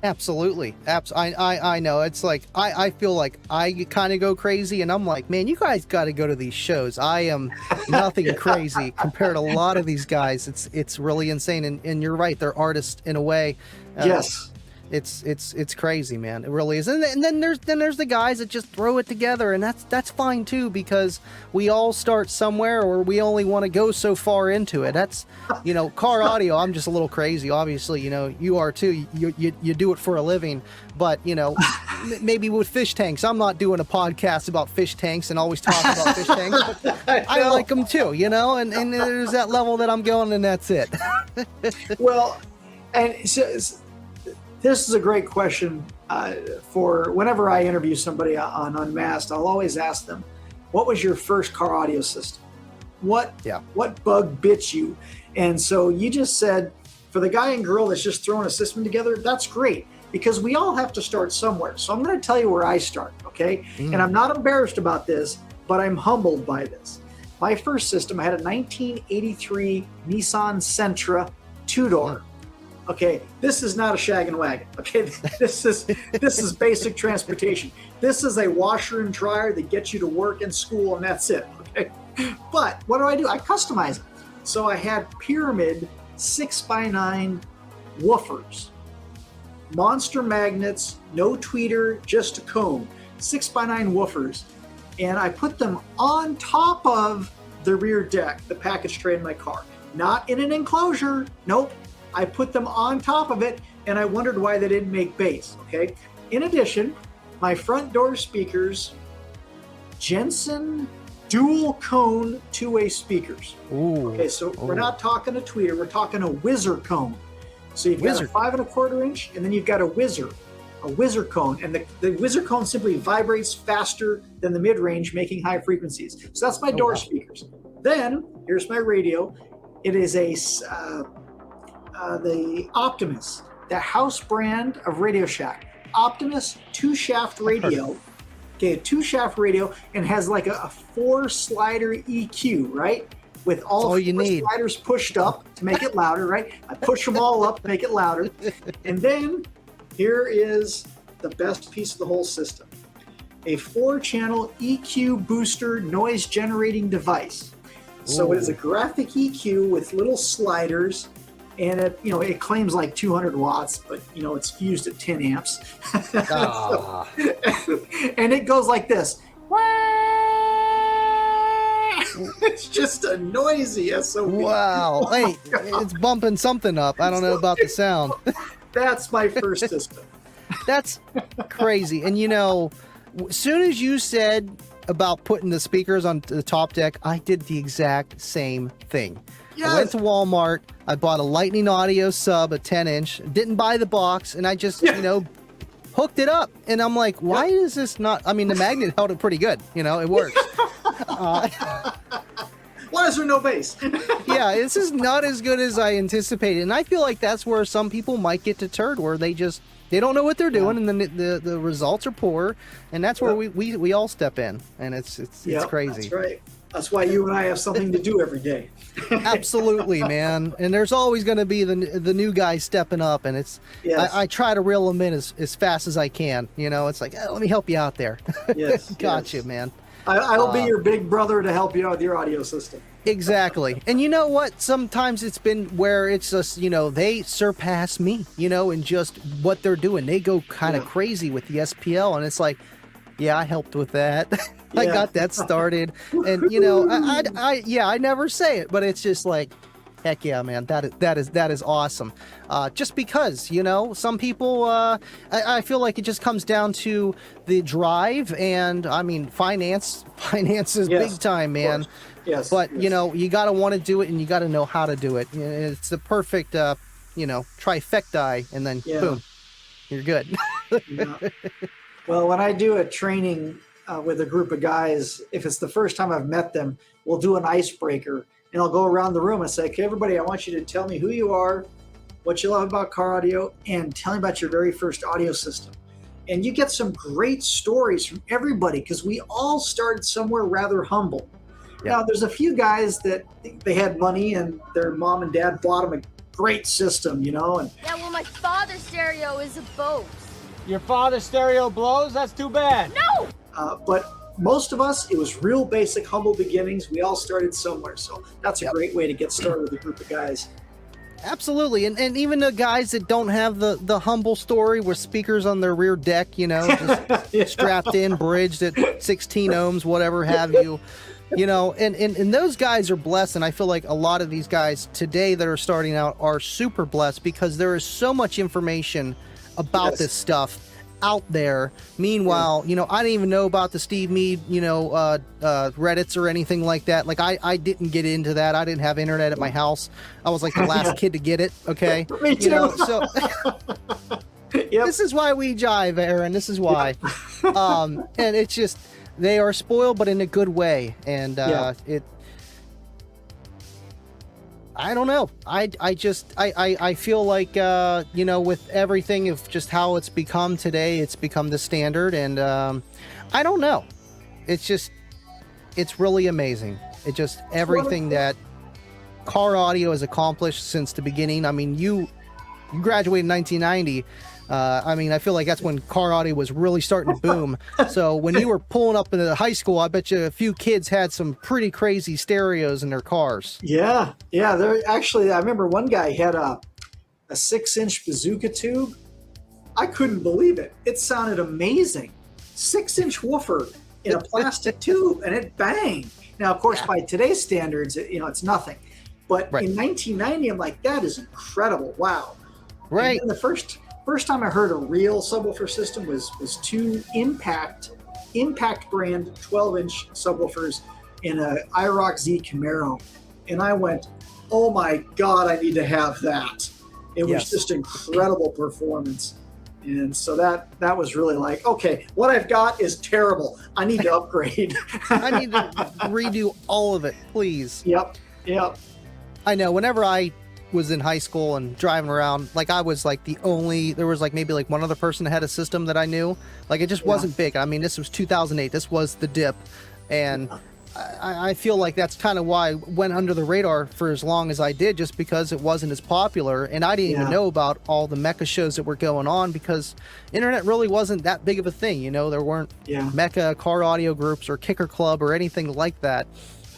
Absolutely. I know. It's like, I feel like I kind of go crazy, and I'm like, man, you guys got to go to these shows. I am nothing crazy compared to a lot of these guys. It's really insane. And you're right. They're artists in a way. Yes. It's crazy, man. It really is. And then there's the guys that just throw it together, and that's fine too, because we all start somewhere, or we only want to go so far into it. That's, car audio. I'm just a little crazy. Obviously, you are too. You do it for a living, but maybe with fish tanks. I'm not doing a podcast about fish tanks and always talking about fish tanks. But I like them too, and there's that level that I'm going, and that's it. Well, and this is a great question for whenever I interview somebody on Unmasked. I'll always ask them, what was your first car audio system? What bug bit you? And so you just said, for the guy and girl that's just throwing a system together, that's great, because we all have to start somewhere. So I'm going to tell you where I start, okay? And I'm not embarrassed about this, but I'm humbled by this. My first system, I had a 1983 Nissan Sentra two-door. Okay, this is not a shag and wagon. Okay, this is basic transportation. This is a washer and dryer that gets you to work and school, and that's it. Okay, but what do? I customize it. So I had pyramid 6x9 woofers, monster magnets, no tweeter, just a cone, 6x9 woofers, and I put them on top of the rear deck, the package tray in my car, not in an enclosure. Nope. I put them on top of it, and I wondered why they didn't make bass, okay? In addition, my front door speakers, Jensen dual cone two-way speakers. Ooh. Okay, so we're not talking a tweeter, we're talking a whizzer cone. So you've got a 5 1/4 inch, and then you've got a whizzer. whizzer cone, and the whizzer cone simply vibrates faster than the mid-range, making high frequencies. So that's my door speakers. Then here's my radio. It is the Optimus, the house brand of Radio Shack. Optimus 2-shaft radio. Okay, a 2-shaft radio, and has like a 4-slider EQ, right? With all 4 sliders pushed up to make it louder, right? I push them all up to make it louder. And then here is the best piece of the whole system. A 4-channel EQ booster noise generating device. So it is a graphic EQ with little sliders, and it claims like 200 watts, but it's fused at 10 amps. And it goes like this. It's just a noisy SOB. Wow. Hey, it's bumping something up. I don't know about the sound. That's my first system. That's crazy. And as soon as you said about putting the speakers on the top deck, I did the exact same thing. Yes. I went to Walmart. I bought a Lightning Audio sub, a 10-inch. Didn't buy the box, and I just, hooked it up. And I'm like, why is this not? I mean, the magnet held it pretty good. It works. Why is there no bass? Yeah, this is not as good as I anticipated, and I feel like that's where some people might get deterred, where they don't know what they're doing, and then the results are poor, and that's where we all step in, and it's crazy. That's right. That's why you and I have something to do every day. Absolutely, man. And there's always going to be the new guy stepping up, and I try to reel them in as fast as I can. It's like, let me help you out there. Yes. Gotcha, man. I'll be your big brother to help you out with your audio system. Exactly. And you know what? Sometimes it's been where it's just, they surpass me, in just what they're doing. They go kind of crazy with the SPL, and it's like, yeah, I helped with that. I got that started. And, I never say it, but it's just like, heck yeah, man, that is awesome. Just because, some people, I feel like it just comes down to the drive, and I mean, finance is big time, man. Yes. But, you got to want to do it, and you got to know how to do it. It's the perfect, trifecta, and then boom, you're good. Well, when I do a training with a group of guys, if it's the first time I've met them, we'll do an icebreaker. And I'll go around the room and say, okay, everybody, I want you to tell me who you are, what you love about car audio, and tell me about your very first audio system. And you get some great stories from everybody, because we all started somewhere rather humble. Yeah. Now, there's a few guys that they had money and their mom and dad bought them a great system, And yeah, well, my father's stereo is a Bose. Your father's stereo blows? That's too bad. No! But most of us, it was real basic, humble beginnings. We all started somewhere. So that's a great way to get started with a group of guys. Absolutely. And even the guys that don't have the humble story with speakers on their rear deck, just strapped in, bridged at 16 ohms, whatever have you. And those guys are blessed, and I feel like a lot of these guys today that are starting out are super blessed, because there is so much information about this stuff out there. Meanwhile, I didn't even know about the Steve Mead, Reddits or anything like that. Like I didn't get into that. I didn't have internet at my house. I was like the last kid to get it. Okay. Me too. So this is why we jive, Aaron. This is why. And it's just, they are spoiled, but in a good way. And I don't know. I feel like, with everything of just how it's become today, it's become the standard. And I don't know. It's really amazing. It just, everything that car audio has accomplished since the beginning. I mean, you graduated in 1990. I feel like that's when car audio was really starting to boom. So when you were pulling up into high school, I bet you a few kids had some pretty crazy stereos in their cars. Yeah. There actually, I remember one guy had a 6-inch bazooka tube. I couldn't believe it. It sounded amazing. 6-inch woofer in a plastic tube, and it banged. Now, of course, by today's standards, it's nothing. But in 1990, I'm like, that is incredible. Wow. Right. And then the first time I heard a real subwoofer system was 2 Impact brand 12-inch subwoofers in a IROC Z Camaro. And I went, oh my God, I need to have that. It was just incredible performance. And so that was really like, okay, what I've got is terrible. I need to upgrade. I need to redo all of it, please. Yep. I know. Whenever I was in high school and driving around, like I was like there was like maybe like one other person that had a system that I knew. Like it just wasn't big. I mean, this was 2008. This was the dip. And I feel like that's kind of why I went under the radar for as long as I did, just because it wasn't as popular. And I didn't even know about all the mecha shows that were going on, because internet really wasn't that big of a thing. You know, there weren't mecha car audio groups or Kicker Club or anything like that.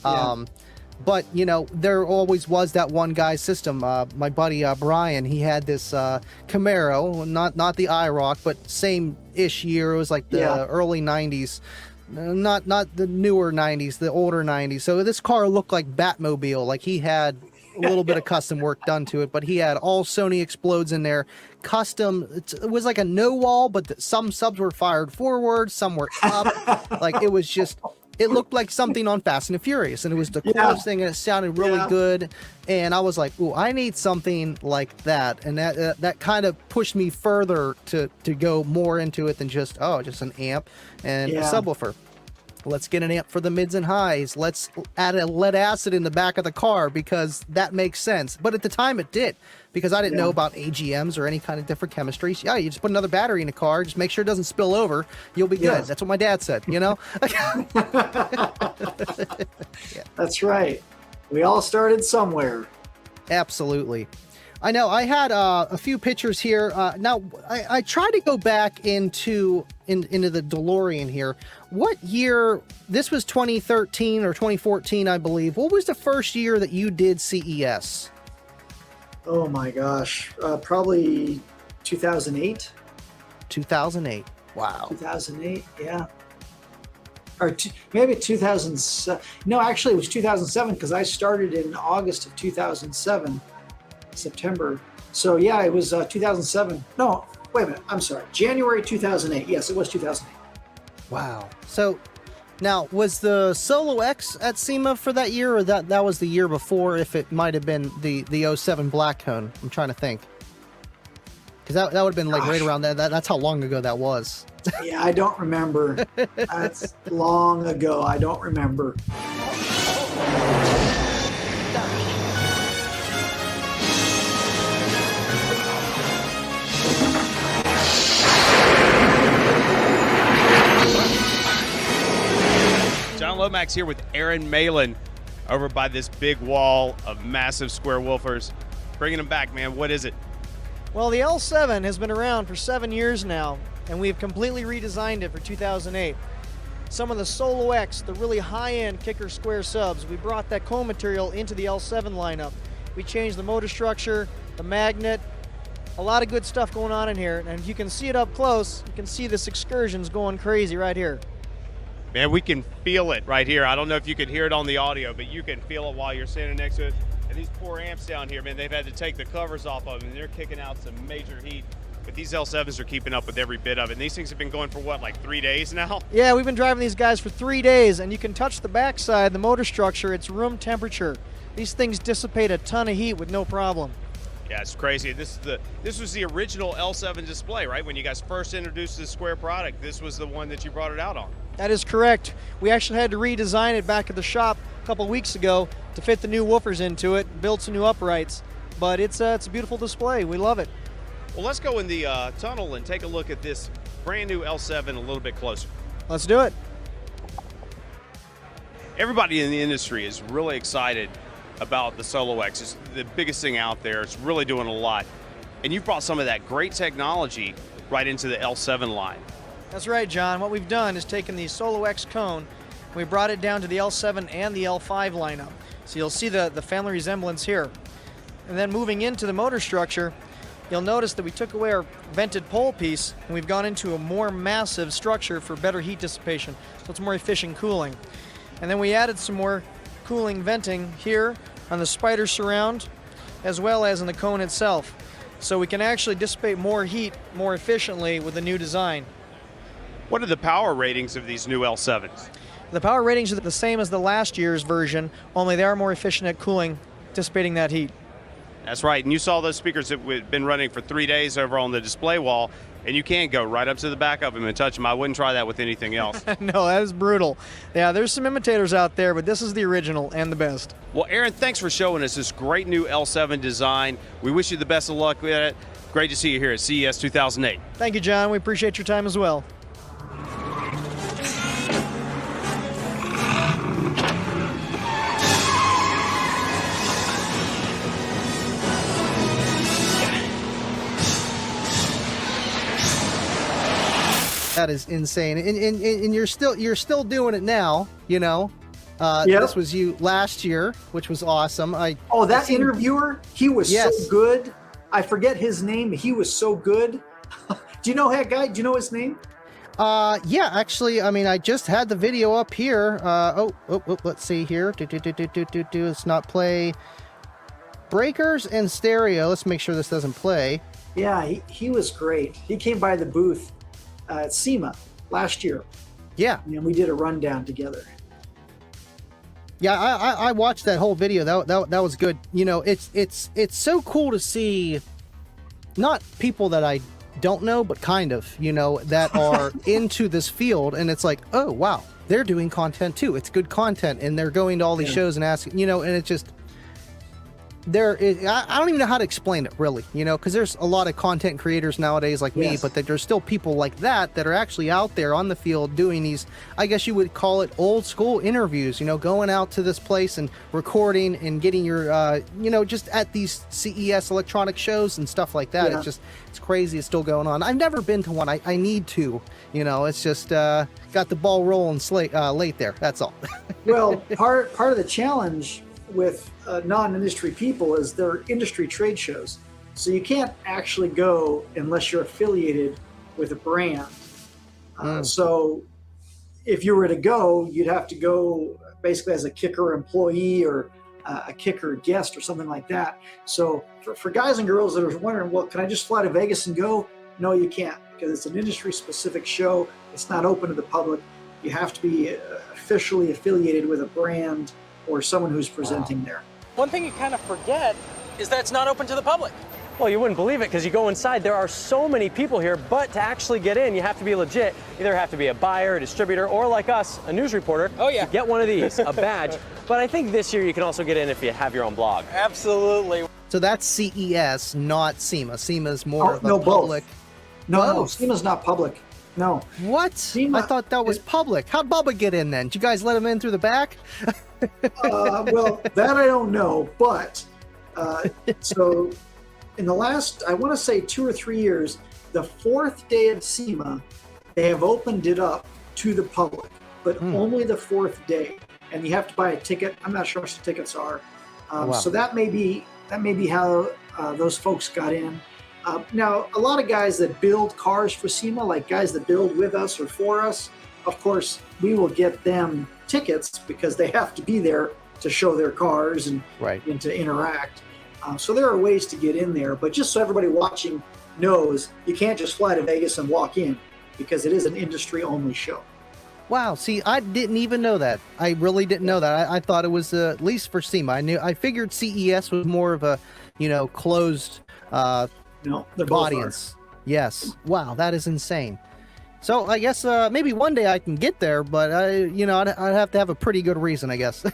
But, you know, there always was that one guy's system. My buddy Brian, he had this Camaro, not the IROC, but same-ish year. It was like the early 90s. Not the newer 90s, the older 90s. So this car looked like Batmobile. Like he had a little bit of custom work done to it, but he had all Sony Explodes in there. Custom, it was like a no wall, but some subs were fired forward, some were up. Like it was just, it looked like something on Fast and Furious, and it was the coolest thing, and it sounded really good. And I was like, ooh, I need something like that. And that kind of pushed me further to go more into it than just an amp and a subwoofer. Let's get an amp for the mids and highs. Let's add a lead acid in the back of the car, because that makes sense. But at the time it did, because I didn't know about AGMs or any kind of different chemistries. Yeah, you just put another battery in the car, just make sure it doesn't spill over. You'll be good. That's what my dad said, you know? That's right. We all started somewhere. Absolutely. I know. I had a few pictures here. Now, I tried to go back into the DeLorean here. What year? This was 2013 or 2014, I believe. What was the first year that you did CES? Oh my gosh. Probably 2008. 2008. Wow. 2008, yeah. Or maybe 2007. No, actually, it was 2007, because I started in August of 2007. September. So yeah, it was 2007. No, wait a minute. I'm sorry. January 2008. Yes, it was 2008. Wow. So now, was the Solo X at SEMA for that year, or that was the year before? If it might have been the 07 Black Cone. I'm trying to think. Because that would have been like right around there. That's how long ago that was. Yeah, I don't remember. That's long ago. I don't remember. John Lomax here with Aaron Malin over by this big wall of massive square woofers. Bringing them back, man. What is it? Well, the L7 has been around for 7 years now, and we've completely redesigned it for 2008. Some of the Solo X, the really high-end kicker square subs, we brought that cone material into the L7 lineup. We changed the motor structure, the magnet, a lot of good stuff going on in here. And if you can see it up close, you can see this excursion's going crazy right here. Man, we can feel it right here. I don't know if you can hear it on the audio, but you can feel it while you're standing next to it. And these poor amps down here, man, they've had to take the covers off of them, and they're kicking out some major heat. But these L7s are keeping up with every bit of it. And these things have been going for, what, like 3 days now? Yeah, we've been driving these guys for 3 days, and you can touch the backside, the motor structure. It's room temperature. These things dissipate a ton of heat with no problem. Yeah, it's crazy. This was the original L7 display, right? When you guys first introduced this square product, this was the one that you brought it out on. That is correct. We actually had to redesign it back at the shop a couple weeks ago to fit the new woofers into it, build some new uprights. But it's a beautiful display. We love it. Well, let's go in the tunnel and take a look at this brand new L7 a little bit closer. Let's do it. Everybody in the industry is really excited about the Solo X. It's the biggest thing out there. It's really doing a lot. And you've brought some of that great technology right into the L7 line. That's right, John. What we've done is taken the Solo X cone, and we brought it down to the L7 and the L5 lineup. So you'll see the family resemblance here. And then moving into the motor structure, you'll notice that we took away our vented pole piece, and we've gone into a more massive structure for better heat dissipation, so it's more efficient cooling. And then we added some more cooling venting here on the spider surround, as well as in the cone itself. So we can actually dissipate more heat more efficiently with the new design. What are the power ratings of these new L7s? The power ratings are the same as the last year's version, only they are more efficient at cooling, dissipating that heat. That's right, and you saw those speakers that we've been running for 3 days over on the display wall. and you can go right up to the back of him and touch him. I wouldn't try that with anything else. No, that is brutal. Yeah, there's some imitators out there, but this is the original and the best. Well, Aaron, thanks for showing us this great new L7 design. We wish you the best of luck with it. Great to see you here at CES 2008. Thank you, John. We appreciate your time as well. That is insane, and you're still doing it now. You know, Yep. This was you last year, which was awesome. That interviewer, he was so good. I forget his name. He was so good. Do you know that guy? Do you know his name? Yeah, actually, I mean, I just had the video up here. Let's see here. Let's not play breakers and stereo. Let's make sure this doesn't play. Yeah, he was great. He came by the booth at SEMA last year. Yeah, and we did a rundown together. Yeah, I watched that whole video. That was good. You know, it's so cool to see not people that I don't know, but kind of, you know, that are into this field, and it's like, oh wow, they're doing content too. It's good content, and they're going to all these shows and asking, you know, and it's just I don't even know how to explain it really, you know, because there's a lot of content creators nowadays like me, but there's still people like that are actually out there on the field doing these, I guess you would call it old school interviews, you know, going out to this place and recording and getting your, you know, just at these CES electronic shows and stuff like that. It's just, it's crazy. It's still going on. I've never been to one. I need to, you know, it's just got the ball rolling late there. That's all. Well, part of the challenge with non-industry people is they're industry trade shows. So you can't actually go unless you're affiliated with a brand. So if you were to go, you'd have to go basically as a Kicker employee or a Kicker guest or something like that. So for guys and girls that are wondering, well, can I just fly to Vegas and go? No, you can't, because it's an industry specific show. It's not open to the public. You have to be officially affiliated with a brand or someone who's presenting there. One thing you kind of forget is that it's not open to the public. Well, you wouldn't believe it because you go inside, there are so many people here, but to actually get in, you have to be legit. You either have to be a buyer, a distributor, or like us, a news reporter. Oh yeah. Get one of these, a badge. But I think this year you can also get in if you have your own blog. Absolutely. So that's CES, not SEMA. SEMA is more of a public. No, SEMA's not public. No. What? SEMA, I thought that was public. How'd Bubba get in then? Did you guys let him in through the back? Well, that I don't know, but so in the last, I want to say 2 or 3 years, the 4th day of SEMA, they have opened it up to the public, but only the 4th day, and you have to buy a ticket. I'm not sure how much the tickets are. So that may be how those folks got in. Now, a lot of guys that build cars for SEMA, like guys that build with us or for us, of course, we will get them tickets because they have to be there to show their cars and to interact. So there are ways to get in there, but just so everybody watching knows, you can't just fly to Vegas and walk in because it is an industry-only show. Wow, see, I didn't even know that. I really didn't know that. I thought it was at least for SEMA. I figured CES was more of a, you know, closed audience. Yes. Wow, that is insane. So I guess maybe one day I can get there, but you know, I'd have to have a pretty good reason, I guess.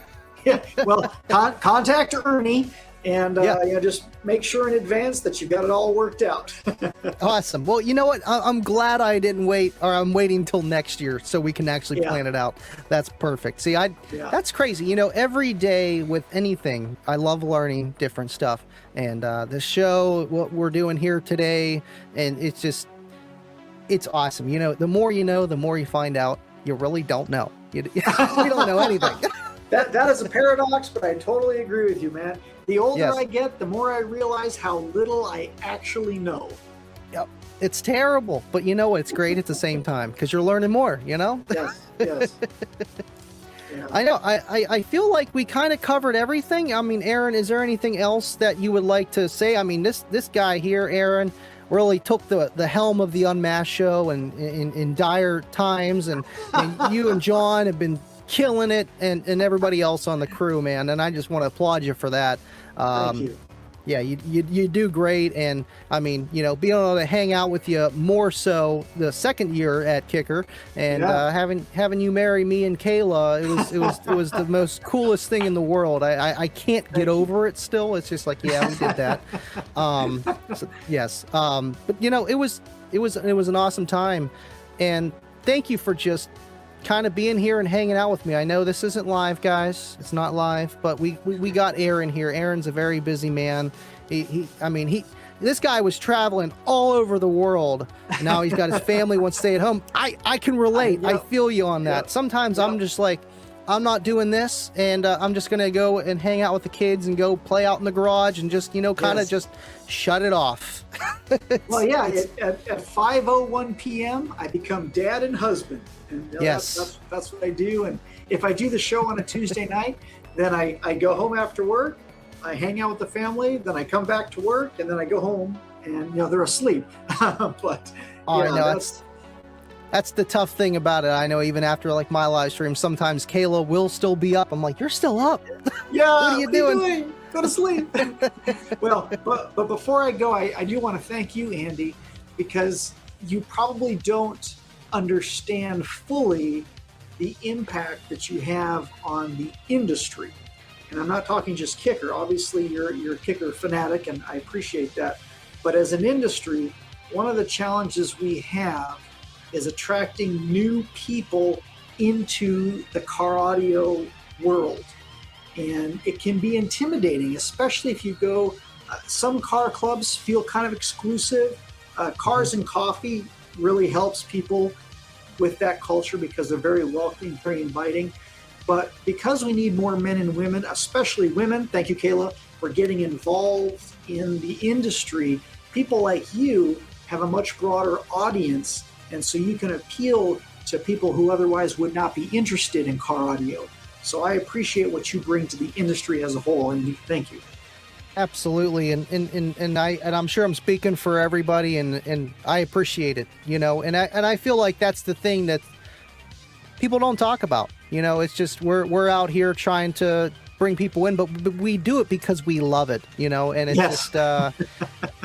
Yeah. Well, contact Ernie and just make sure in advance that you've got it all worked out. Awesome. Well, you know what? I'm glad I didn't wait, or I'm waiting till next year so we can actually plan it out. That's perfect. See, that's crazy. You know, every day with anything, I love learning different stuff. And the show, what we're doing here today, and it's awesome. You know, the more you find out. You really don't know. You don't know anything. That is a paradox, but I totally agree with you, man. The older I get, the more I realize how little I actually know. Yep. It's terrible, but you know what? It's great at the same time because you're learning more, you know? Yes. Yeah. I know. I feel like we kind of covered everything. I mean, Aaron, is there anything else that you would like to say? I mean, this guy here, Aaron, really took the helm of the Unmasked show and in dire times, and you and John have been killing it, and everybody else on the crew, man, and I just want to applaud you for that. Thank you. Yeah, you do great, and I mean, you know, being able to hang out with you more so the second year at Kicker, and having you marry me and Kayla, it was the most coolest thing in the world. I can't get over it still. It's just like, yeah, we did that. Yes, but you know, it was an awesome time, and thank you for just kind of being here and hanging out with me. I know this isn't live, guys. It's not live, but we got Aaron here. Aaron's a very busy man. This guy was traveling all over the world. Now he's got his family, wants to stay at home. I can relate. I feel you on that. Sometimes I'm just like, I'm not doing this, and I'm just gonna go and hang out with the kids and go play out in the garage and just, you know, kind of just shut it off. Well, yeah, at 5:01 p.m. I become dad and husband, and that's what I do. And if I do the show on a Tuesday night, then I go home after work, I hang out with the family, then I come back to work, and then I go home, and you know, they're asleep. But I know that's the tough thing about it. I know even after like my live stream, sometimes Kayla will still be up. I'm like, you're still up. Yeah, what are you doing? Go to sleep. Well, but before I go, I do want to thank you, Andy, because you probably don't understand fully the impact that you have on the industry. And I'm not talking just Kicker. Obviously, you're a Kicker fanatic, and I appreciate that. But as an industry, one of the challenges we have is attracting new people into the car audio world. And it can be intimidating, especially if you go, some car clubs feel kind of exclusive. Cars and Coffee really helps people with that culture because they're very welcoming, very inviting. But because we need more men and women, especially women, thank you, Kayla, for getting involved in the industry, people like you have a much broader audience. And so you can appeal to people who otherwise would not be interested in car audio. So I appreciate what you bring to the industry as a whole, and thank you. Absolutely, and I'm sure I'm speaking for everybody, and I appreciate it, you know, and I feel like that's the thing that people don't talk about. You know, it's just we're out here trying to bring people in, but we do it because we love it, you know, and it's just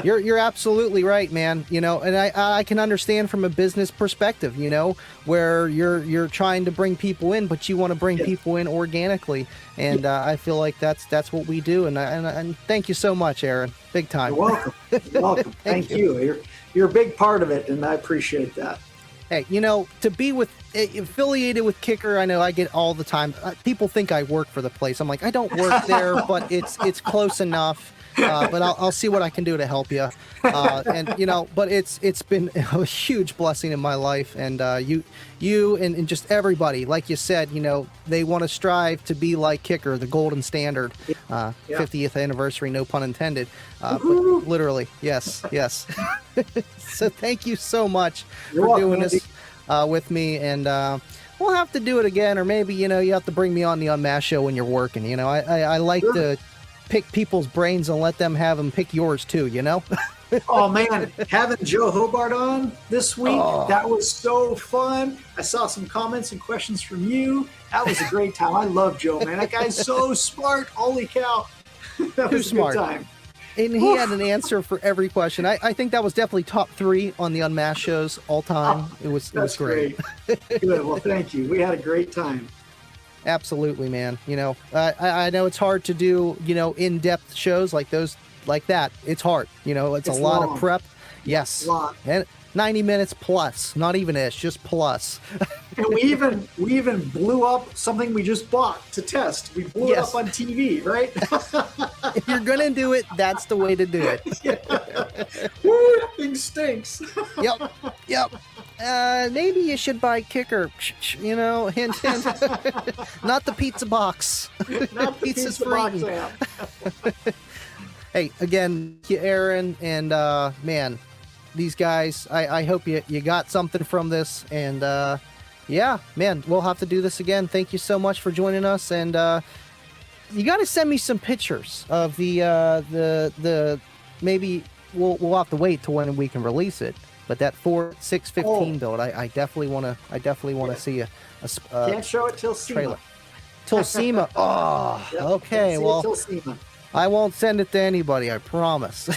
you're absolutely right, man, you know, and I can understand from a business perspective, you know, where you're trying to bring people in, but you want to bring people in organically, and I feel like that's what we do, and thank you so much, Aaron, big time. You're welcome. You're welcome. Thank you. You're a big part of it, and I appreciate that. Hey, you know, to be affiliated with Kicker, I know I get all the time. People think I work for the place. I'm like, I don't work there, but it's close enough. But I'll see what I can do to help you. And you know, but it's been a huge blessing in my life, and you and just everybody, like you said, you know, they want to strive to be like Kicker, the golden standard. 50th anniversary, no pun intended. But literally, yes. So thank you so much for doing this with me, and we'll have to do it again, or maybe, you know, you have to bring me on the Unmasked show when you're working. You know, I like to pick people's brains and let them have them pick yours too, you know? Oh man, having Joe Hobart on this week, that was so fun. I saw some comments and questions from you. That was a great time. I love Joe, man. That guy's so smart. Holy cow. That was a good time. And he had an answer for every question. I think that was definitely top 3 on the Unmasked shows all time. It was great. Good. Well, thank you. We had a great time. Absolutely, man. You know, I know it's hard to do, you know, in-depth shows like those, like that. It's hard. You know, it's a lot of prep. Yes. And 90 minutes plus, not even ish, just plus. And we even blew up something we just bought to test. We blew it up on TV, right? If you're gonna do it, that's the way to do it. Woo, that thing stinks. Yep. Maybe you should buy Kicker. You know, hint, hint. Not the pizza box. Not the Pizza's pizza box free. app. Hey, again, thank you, Aaron, and man, these guys, I hope you got something from this, and yeah, man, we'll have to do this again. Thank you so much for joining us, and you got to send me some pictures of the maybe we'll have to wait till when we can release it, but that Ford 615 build, I definitely want to see a can't show it till SEMA. trailer till SEMA. Oh, Yep, okay, well, till SEMA. I won't send it to anybody, I promise.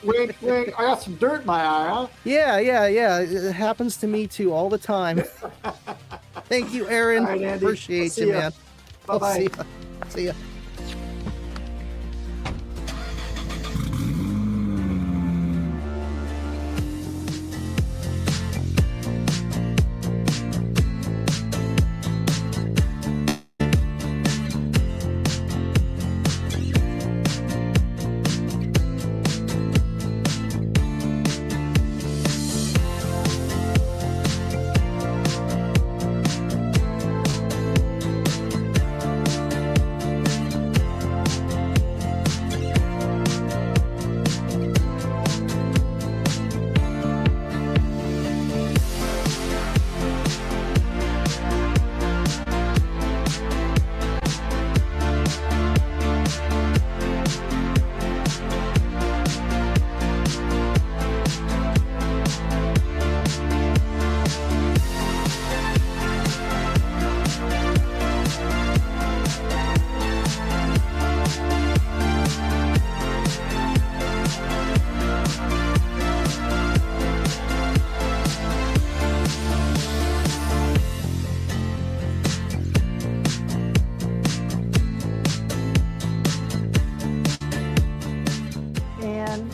Wink, wink. I got some dirt in my eye, huh? Yeah. It happens to me too all the time. Thank you, Aaron. All right, Andy. Appreciate I'll you, see ya. man. Bye-bye. See ya.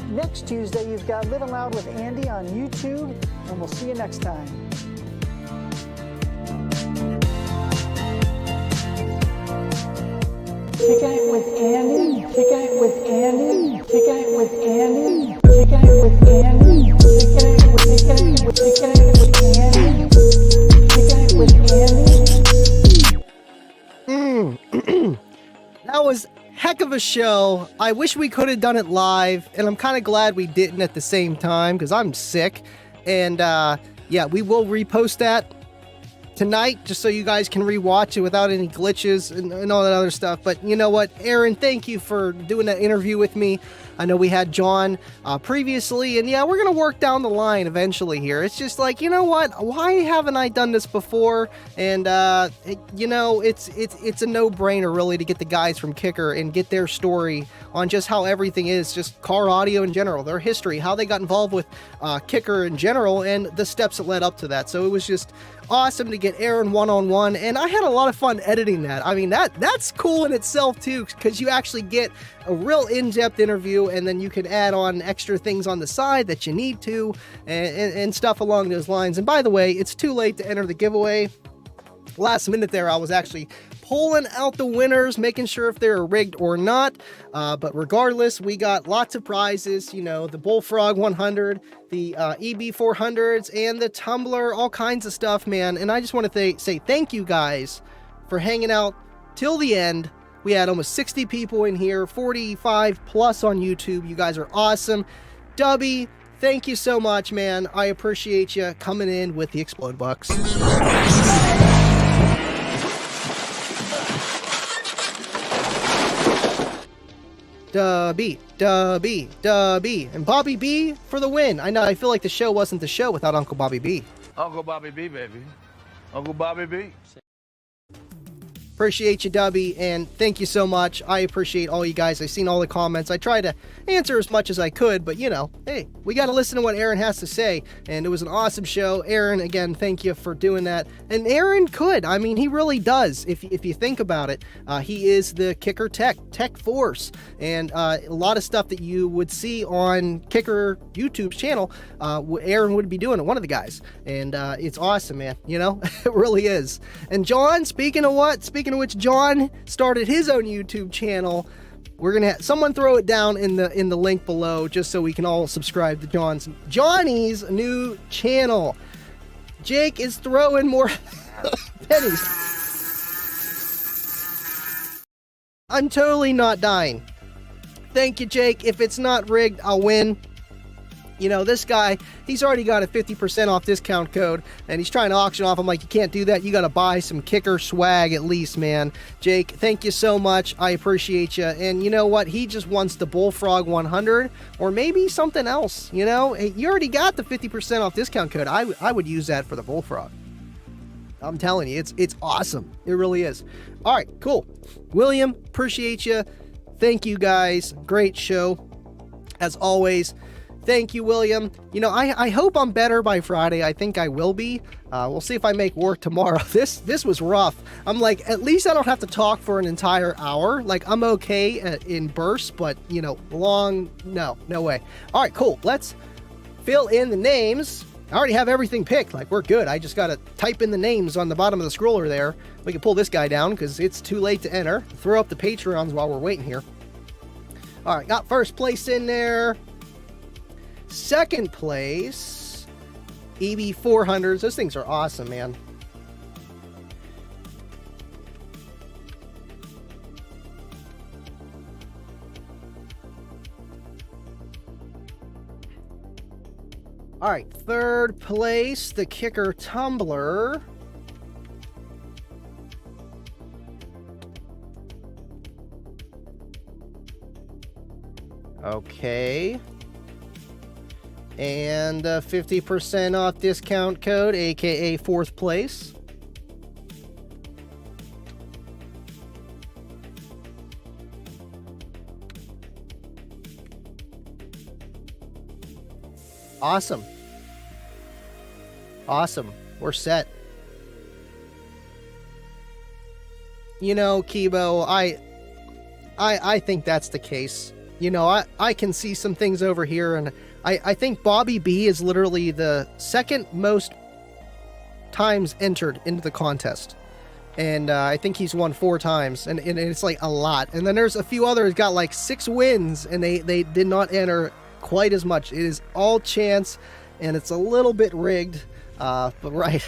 Next Tuesday, you've got Live and Loud with Andy on YouTube, and we'll see you next time. Kicking it with Andy, kicking it with Andy, kicking it with Andy, kicking it with Andy, kicking it with Andy, kicking it with Andy. That was heck of a show. I wish we could have done it live, and I'm kind of glad we didn't at the same time because I'm sick. And yeah, we will repost that tonight just so you guys can rewatch it without any glitches and all that other stuff. But you know what, Aaron, thank you for doing that interview with me. I know we had John previously, and yeah, we're gonna work down the line eventually here. It's just like, you know what, why haven't I done this before? And you know, it's a no-brainer really to get the guys from Kicker and get their story on just how everything is, just car audio in general, their history, how they got involved with Kicker in general, and the steps that led up to that. So it was just awesome to get Aaron one-on-one, and I had a lot of fun editing that. I mean, that's cool in itself too, because you actually get a real in-depth interview, and then you can add on extra things on the side that you need to, and stuff along those lines. And by the way, it's too late to enter the giveaway. Last minute there, I was actually pulling out the winners, making sure if they're rigged or not. But regardless, we got lots of prizes, you know, the Bullfrog 100, the EB 400s, and the Tumbler, all kinds of stuff, man. And I just want to say thank you guys for hanging out till the end. We had almost 60 people in here, 45 plus on YouTube. You guys are awesome. Dubby, thank you so much, man. I appreciate you coming in with the Explode Bucks. Dubby, and Bobby B for the win. I know, I feel like the show wasn't the show without Uncle Bobby B. Uncle Bobby B, baby. Uncle Bobby B. Appreciate you, Dubby, and thank you so much. I appreciate all you guys. I've seen all the comments. I try to answer as much as I could, but you know, hey, we got to listen to what Aaron has to say, and it was an awesome show. Aaron, again, thank you for doing that. And Aaron could. I mean, he really does. If you think about it, he is the Kicker Tech Force, and a lot of stuff that you would see on Kicker YouTube's channel, Aaron would be doing it, one of the guys, and it's awesome, man. You know, it really is. And John, speaking of which, John started his own YouTube channel. We're gonna have someone throw it down in the link below, just so we can all subscribe to Johnny's new channel. Jake is throwing more pennies. I'm totally not dying. Thank you, Jake. If it's not rigged, I'll win. You know, this guy, he's already got a 50% off discount code, and he's trying to auction off. I'm like, you can't do that. You got to buy some Kicker swag at least, man. Jake, thank you so much. I appreciate you. And you know what? He just wants the Bullfrog 100 or maybe something else. You know, hey, you already got the 50% off discount code. I would use that for the Bullfrog. I'm telling you, it's awesome. It really is. All right, cool. William, appreciate you. Thank you guys. Great show. As always. Thank you, William. You know, I hope I'm better by Friday. I think I will be. We'll see if I make work tomorrow. This was rough. I'm like, at least I don't have to talk for an entire hour. Like, I'm okay in bursts, but, you know, long, no way. All right, cool. Let's fill in the names. I already have everything picked. Like, we're good. I just got to type in the names on the bottom of the scroller there. We can pull this guy down because it's too late to enter. Throw up the Patreons while we're waiting here. All right, got first place in there. Second place, EB400s. Those things are awesome, man. All right, third place, the Kicker Tumbler. Okay. And 50% off discount code, aka fourth place. Awesome. Awesome. We're set. You know, Kibo, I think that's the case. You know, I can see some things over here, and I think Bobby B is literally the second most times entered into the contest. And I think he's won 4 times, and it's like a lot. And then there's a few others got like 6 wins, and they did not enter quite as much. It is all chance, and it's a little bit rigged, but right.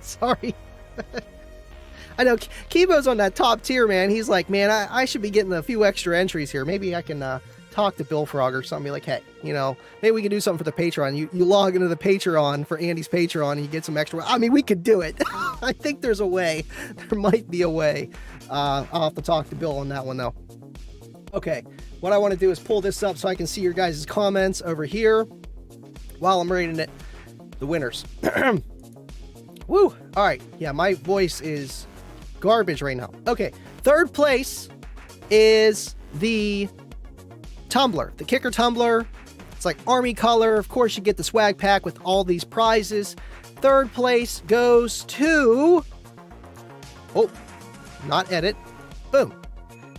Sorry. I know Kibo's on that top tier, man. He's like, man, I should be getting a few extra entries here. Maybe I can talk to Bill Frog or something. Be like, hey, you know, maybe we can do something for the Patreon. You log into the Patreon for Andy's Patreon and you get some extra. I mean, we could do it. I think there's a way. There might be a way. I'll have to talk to Bill on that one, though. Okay, what I want to do is pull this up so I can see your guys' comments over here while I'm rating it. The winners. Woo! All right. Yeah, my voice is garbage right now. Okay, third place is the tumbler, the Kicker Tumbler. It's like army color. Of course, you get the swag pack with all these prizes. Third place goes to, oh, not edit. Boom.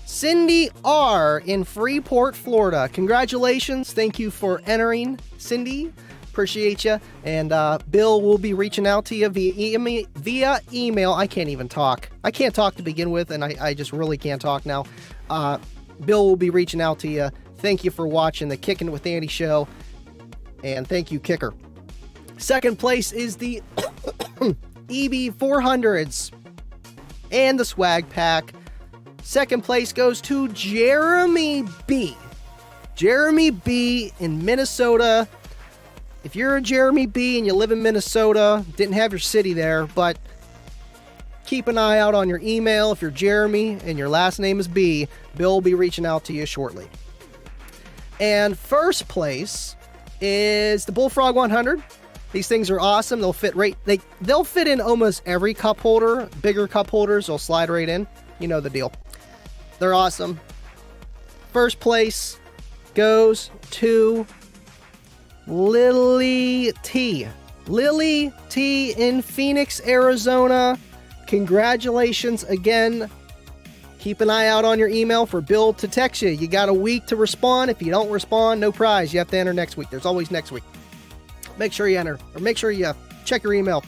Cindy R in Freeport, Florida. Congratulations. Thank you for entering, Cindy. Appreciate you. And Bill will be reaching out to you via email. I can't even talk. I can't talk to begin with, and I just really can't talk now. Bill will be reaching out to you. Thank you for watching the Kickin' with Andy show. And thank you, Kicker. Second place is the EB400s and the swag pack. Second place goes to Jeremy B. Jeremy B in Minnesota. If you're a Jeremy B and you live in Minnesota, didn't have your city there, but keep an eye out on your email. If you're Jeremy and your last name is B, Bill will be reaching out to you shortly. And first place is the Bullfrog 100. These things are awesome. They'll fit they'll fit in almost every cup holder. Bigger cup holders, they'll slide right in. You know the deal. They're awesome. First place goes to Lily T. Lily T in Phoenix, Arizona. Congratulations again. Keep an eye out on your email for Bill to text you. You got a week to respond. If you don't respond, no prize. You have to enter next week. There's always next week. Make sure you enter, or make sure you check your email.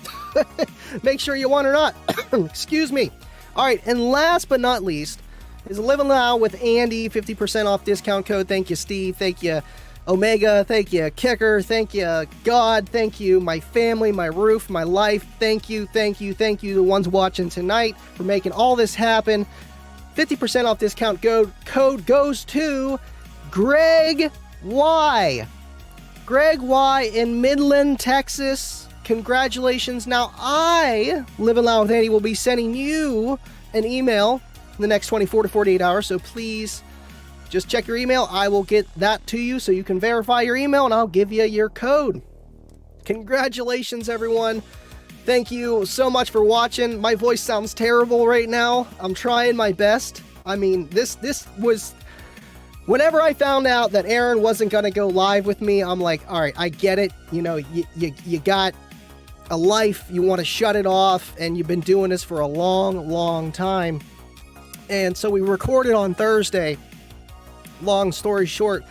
Make sure you won or not. Excuse me. All right, and last but not least is Living Loud with Andy. 50% off discount code. Thank you, Steve. Thank you, Omega. Thank you, Kicker. Thank you, God. Thank you, my family, my roof, my life. Thank you, thank you, thank you, the ones watching tonight, for making all this happen. 50% off discount code goes to Greg Y. Greg Y in Midland, Texas. Congratulations. Now I, Living Loud with Andy, will be sending you an email in the next 24 to 48 hours. So please just check your email. I will get that to you so you can verify your email, and I'll give you your code. Congratulations, everyone. Thank you so much for watching. My voice sounds terrible right now. I'm trying my best. I mean, this was whenever I found out that Aaron wasn't going to go live with me, I'm like, all right, I get it. You know, you got a life, you want to shut it off, and you've been doing this for a long, long time. And so we recorded on Thursday. Long story short,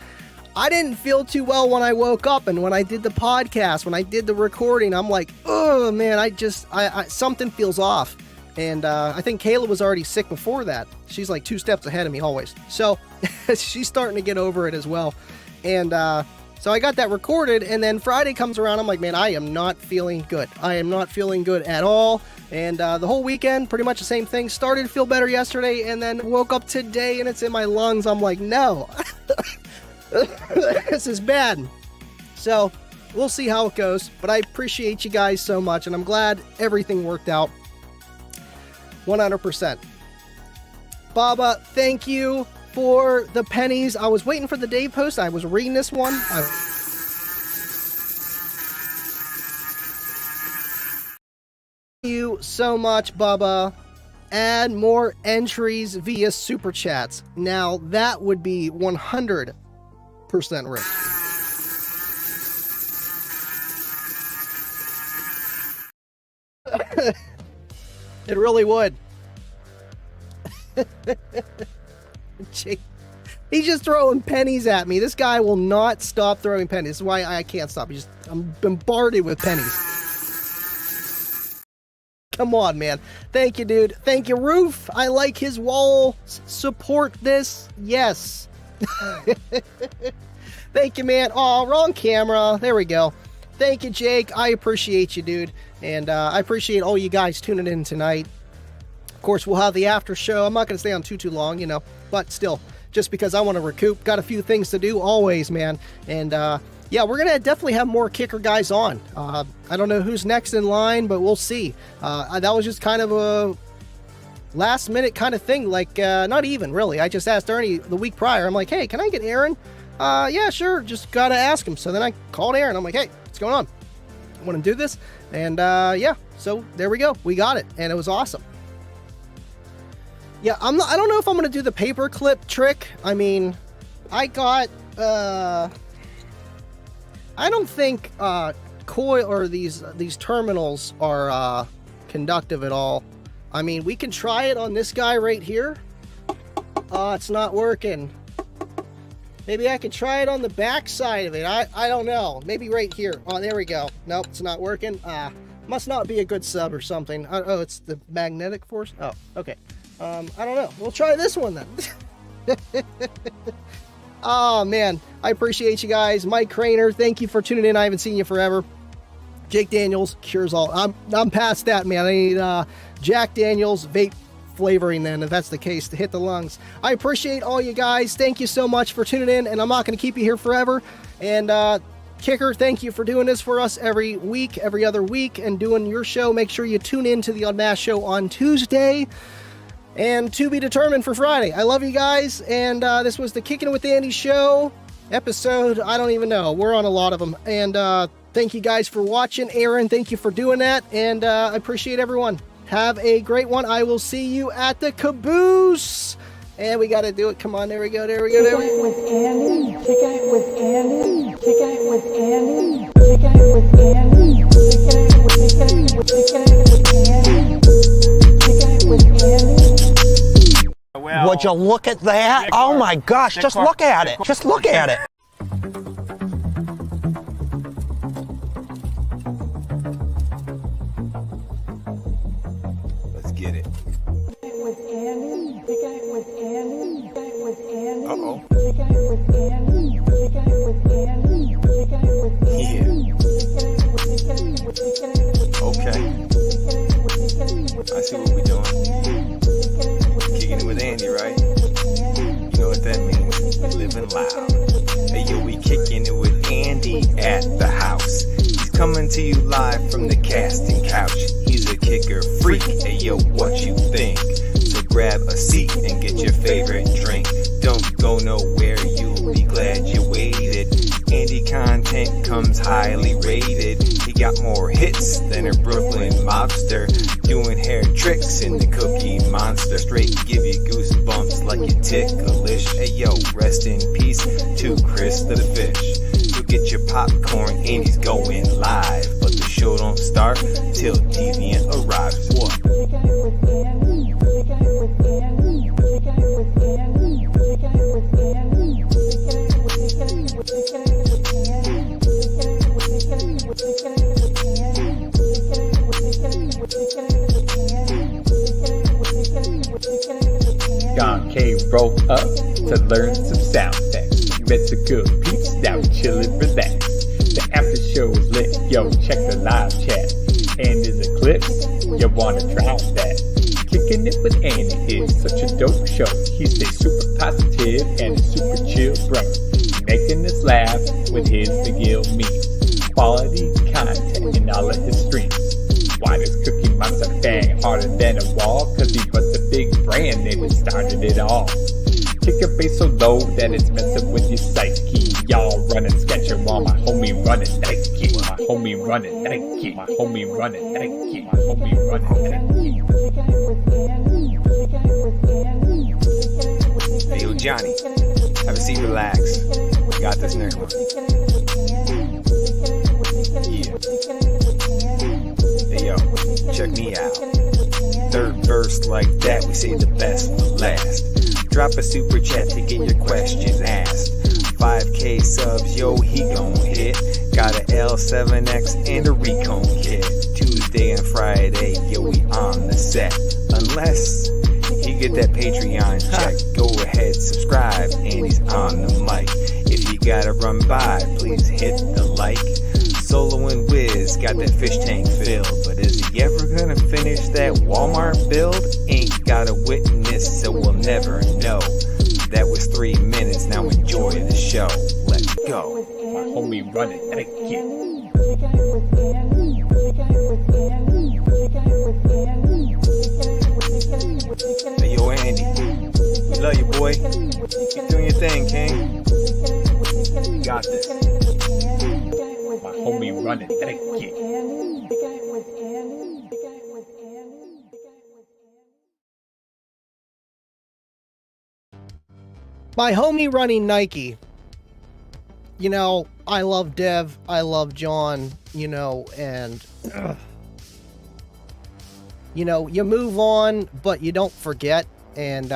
I didn't feel too well when I woke up, and when I did the podcast, when I did the recording, I'm like, oh man, I something feels off. And I think Kayla was already sick before that. She's like 2 steps ahead of me always. So she's starting to get over it as well. And so I got that recorded, and then Friday comes around, I'm like, man, I am not feeling good. I am not feeling good at all. And the whole weekend, pretty much the same thing. Started to feel better yesterday, and then woke up today, and it's in my lungs. I'm like, no. This is bad. So we'll see how it goes. But I appreciate you guys so much, and I'm glad everything worked out 100%. Baba, thank you for the pennies. I was waiting for the Dave post. I was reading this one. Thank you so much, Bubba. Add more entries via Super Chats. Now, that would be 100% rich. It really would. He's just throwing pennies at me. This guy will not stop throwing pennies. This is why I can't stop. I'm bombarded with pennies. Come on, man. Thank you, dude. Thank you, Roof. I like his wall. Support this. Yes. Thank you, man. Oh, wrong camera. There we go. Thank you, Jake. I appreciate you, dude. And I appreciate all you guys tuning in tonight. Of course, we'll have the after show. I'm not going to stay on too long, you know, but still, just because I want to recoup. Got a few things to do always, man. And yeah, we're going to definitely have more kicker guys on. I don't know who's next in line, but we'll see. That was just kind of a last minute kind of thing. Like, not even really. I just asked Ernie the week prior. I'm like, hey, can I get Aaron? Yeah, sure. Just got to ask him. So then I called Aaron. I'm like, hey, what's going on? I want to do this. And yeah, so there we go. We got it. And it was awesome. Yeah, I don't know if I'm going to do the paperclip trick. I mean, I got, I don't think coil or these terminals are conductive at all. I mean, we can try it on this guy right here. It's not working. Maybe I could try it on the back side of it. I don't know. Maybe right here. Oh, there we go. Nope, it's not working. Must not be a good sub or something. Oh, it's the magnetic force? Oh, okay. I don't know. We'll try this one then. Oh, man. I appreciate you guys. Mike Craner, thank you for tuning in. I haven't seen you forever. Jake Daniels, cures all. I'm past that, man. I need Jack Daniels vape flavoring then, if that's the case, to hit the lungs. I appreciate all you guys. Thank you so much for tuning in, and I'm not going to keep you here forever. And Kicker, thank you for doing this for us every week, every other week, and doing your show. Make sure you tune in to the Odd Mass Show on Tuesday, and to be determined for Friday. I love you guys, and this was the Kickin' It with Andy show episode. I don't even know. We're on a lot of them. And thank you guys for watching. Aaron, thank you for doing that, and I appreciate everyone. Have a great one. I will see you at the caboose. And we got to do it. Come on. There we go. There we go. There we go. With Andy. Kicking it with Andy. Kicking it with Andy. Kicking it with Andy. Kicking it with Andy. Kicking it with Andy. Well, would you look at that? Oh my gosh, just look at it. Just look at it. Let's get it. With Andy. Kicking it with Andy. Kicking it with Andy. Uh-oh. Kicking it with Andy. Kicking it with Andy. Kicking it with Andy. Okay. I see what we're doing. Kicking it with Andy, right? You know what that means. Living loud. Hey, yo, we kicking it with Andy at the house. He's coming to you live from the casting couch. He's a kicker freak. Hey, yo, what you think? So grab a seat and get your favorite drink. Don't go nowhere, you'll be glad you waited. Andy content comes highly rated. He got more hits than a Brooklyn mobster, doing hair tricks in the Cookie Monster. Straight give you goosebumps like get ticklish. Hey yo, rest in peace to Chris the Fish. You'll get your popcorn and he's going live, but the show don't start till Deviant arrives. What? John K. rolled up to learn some sound effects. You met some good peeps, now we chillin', relax. The after show is lit, yo, check the live chat. And in the clips, you wanna try that. Kicking It with Andy is such a dope show. He stays super positive and a super chill bro. Making us laugh with his McGill memes. Quality content in all of his streams. Why does Cookie Monster bang harder than a wall? Cause he was the big brand name that started it all. Kick your bass so low that it's messing with your psyche. Y'all running sketcher while my homie running Nike. My homie running Nike. My homie running Nike. My homie running Nike. Hey yo, Johnny, have a seat, relax. We got this next one. Yeah. Hey yo, check me out. Third verse like that, we say the best for last. Drop a super chat to get your questions asked. 5K subs, yo, he gon' hit. Got a L7X and a Recon kit. Tuesday and Friday, yo, we on the set. Unless he get that Patreon check, go ahead, subscribe, and he's on the mic. If you gotta run by, please hit the like. Solo and Wiz got that fish tank filled, but is he ever gonna finish that Walmart build? Ain't got a witness, so we'll never know. That was 3 minutes, now enjoy the show. Let's go. My homie running Nike. Hey yo, Andy, we love you, boy. Keep doing your thing, King. You got this. My homie running Nike. My homie running Nike. You know, I love Dev, I love John, you know, and you know, you move on, but you don't forget, and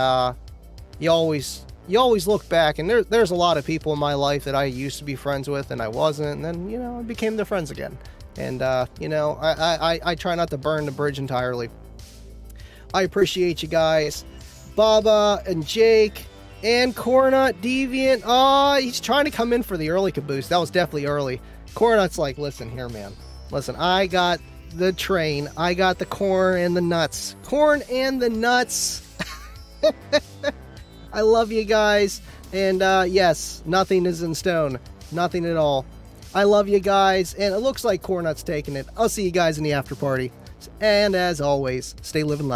you always look back, and there's a lot of people in my life that I used to be friends with and I wasn't, and then, you know, I became their friends again. And you know, I try not to burn the bridge entirely. I appreciate you guys. Baba and Jake and Cornut Deviant. He's trying to come in for the early caboose. That was definitely early. Cornut's like, listen here, man. Listen, I got the train. I got the corn and the nuts. Corn and the nuts. I love you guys. And yes, nothing is in stone. Nothing at all. I love you guys. And it looks like Cornut's taking it. I'll see you guys in the after party. And as always, stay living life.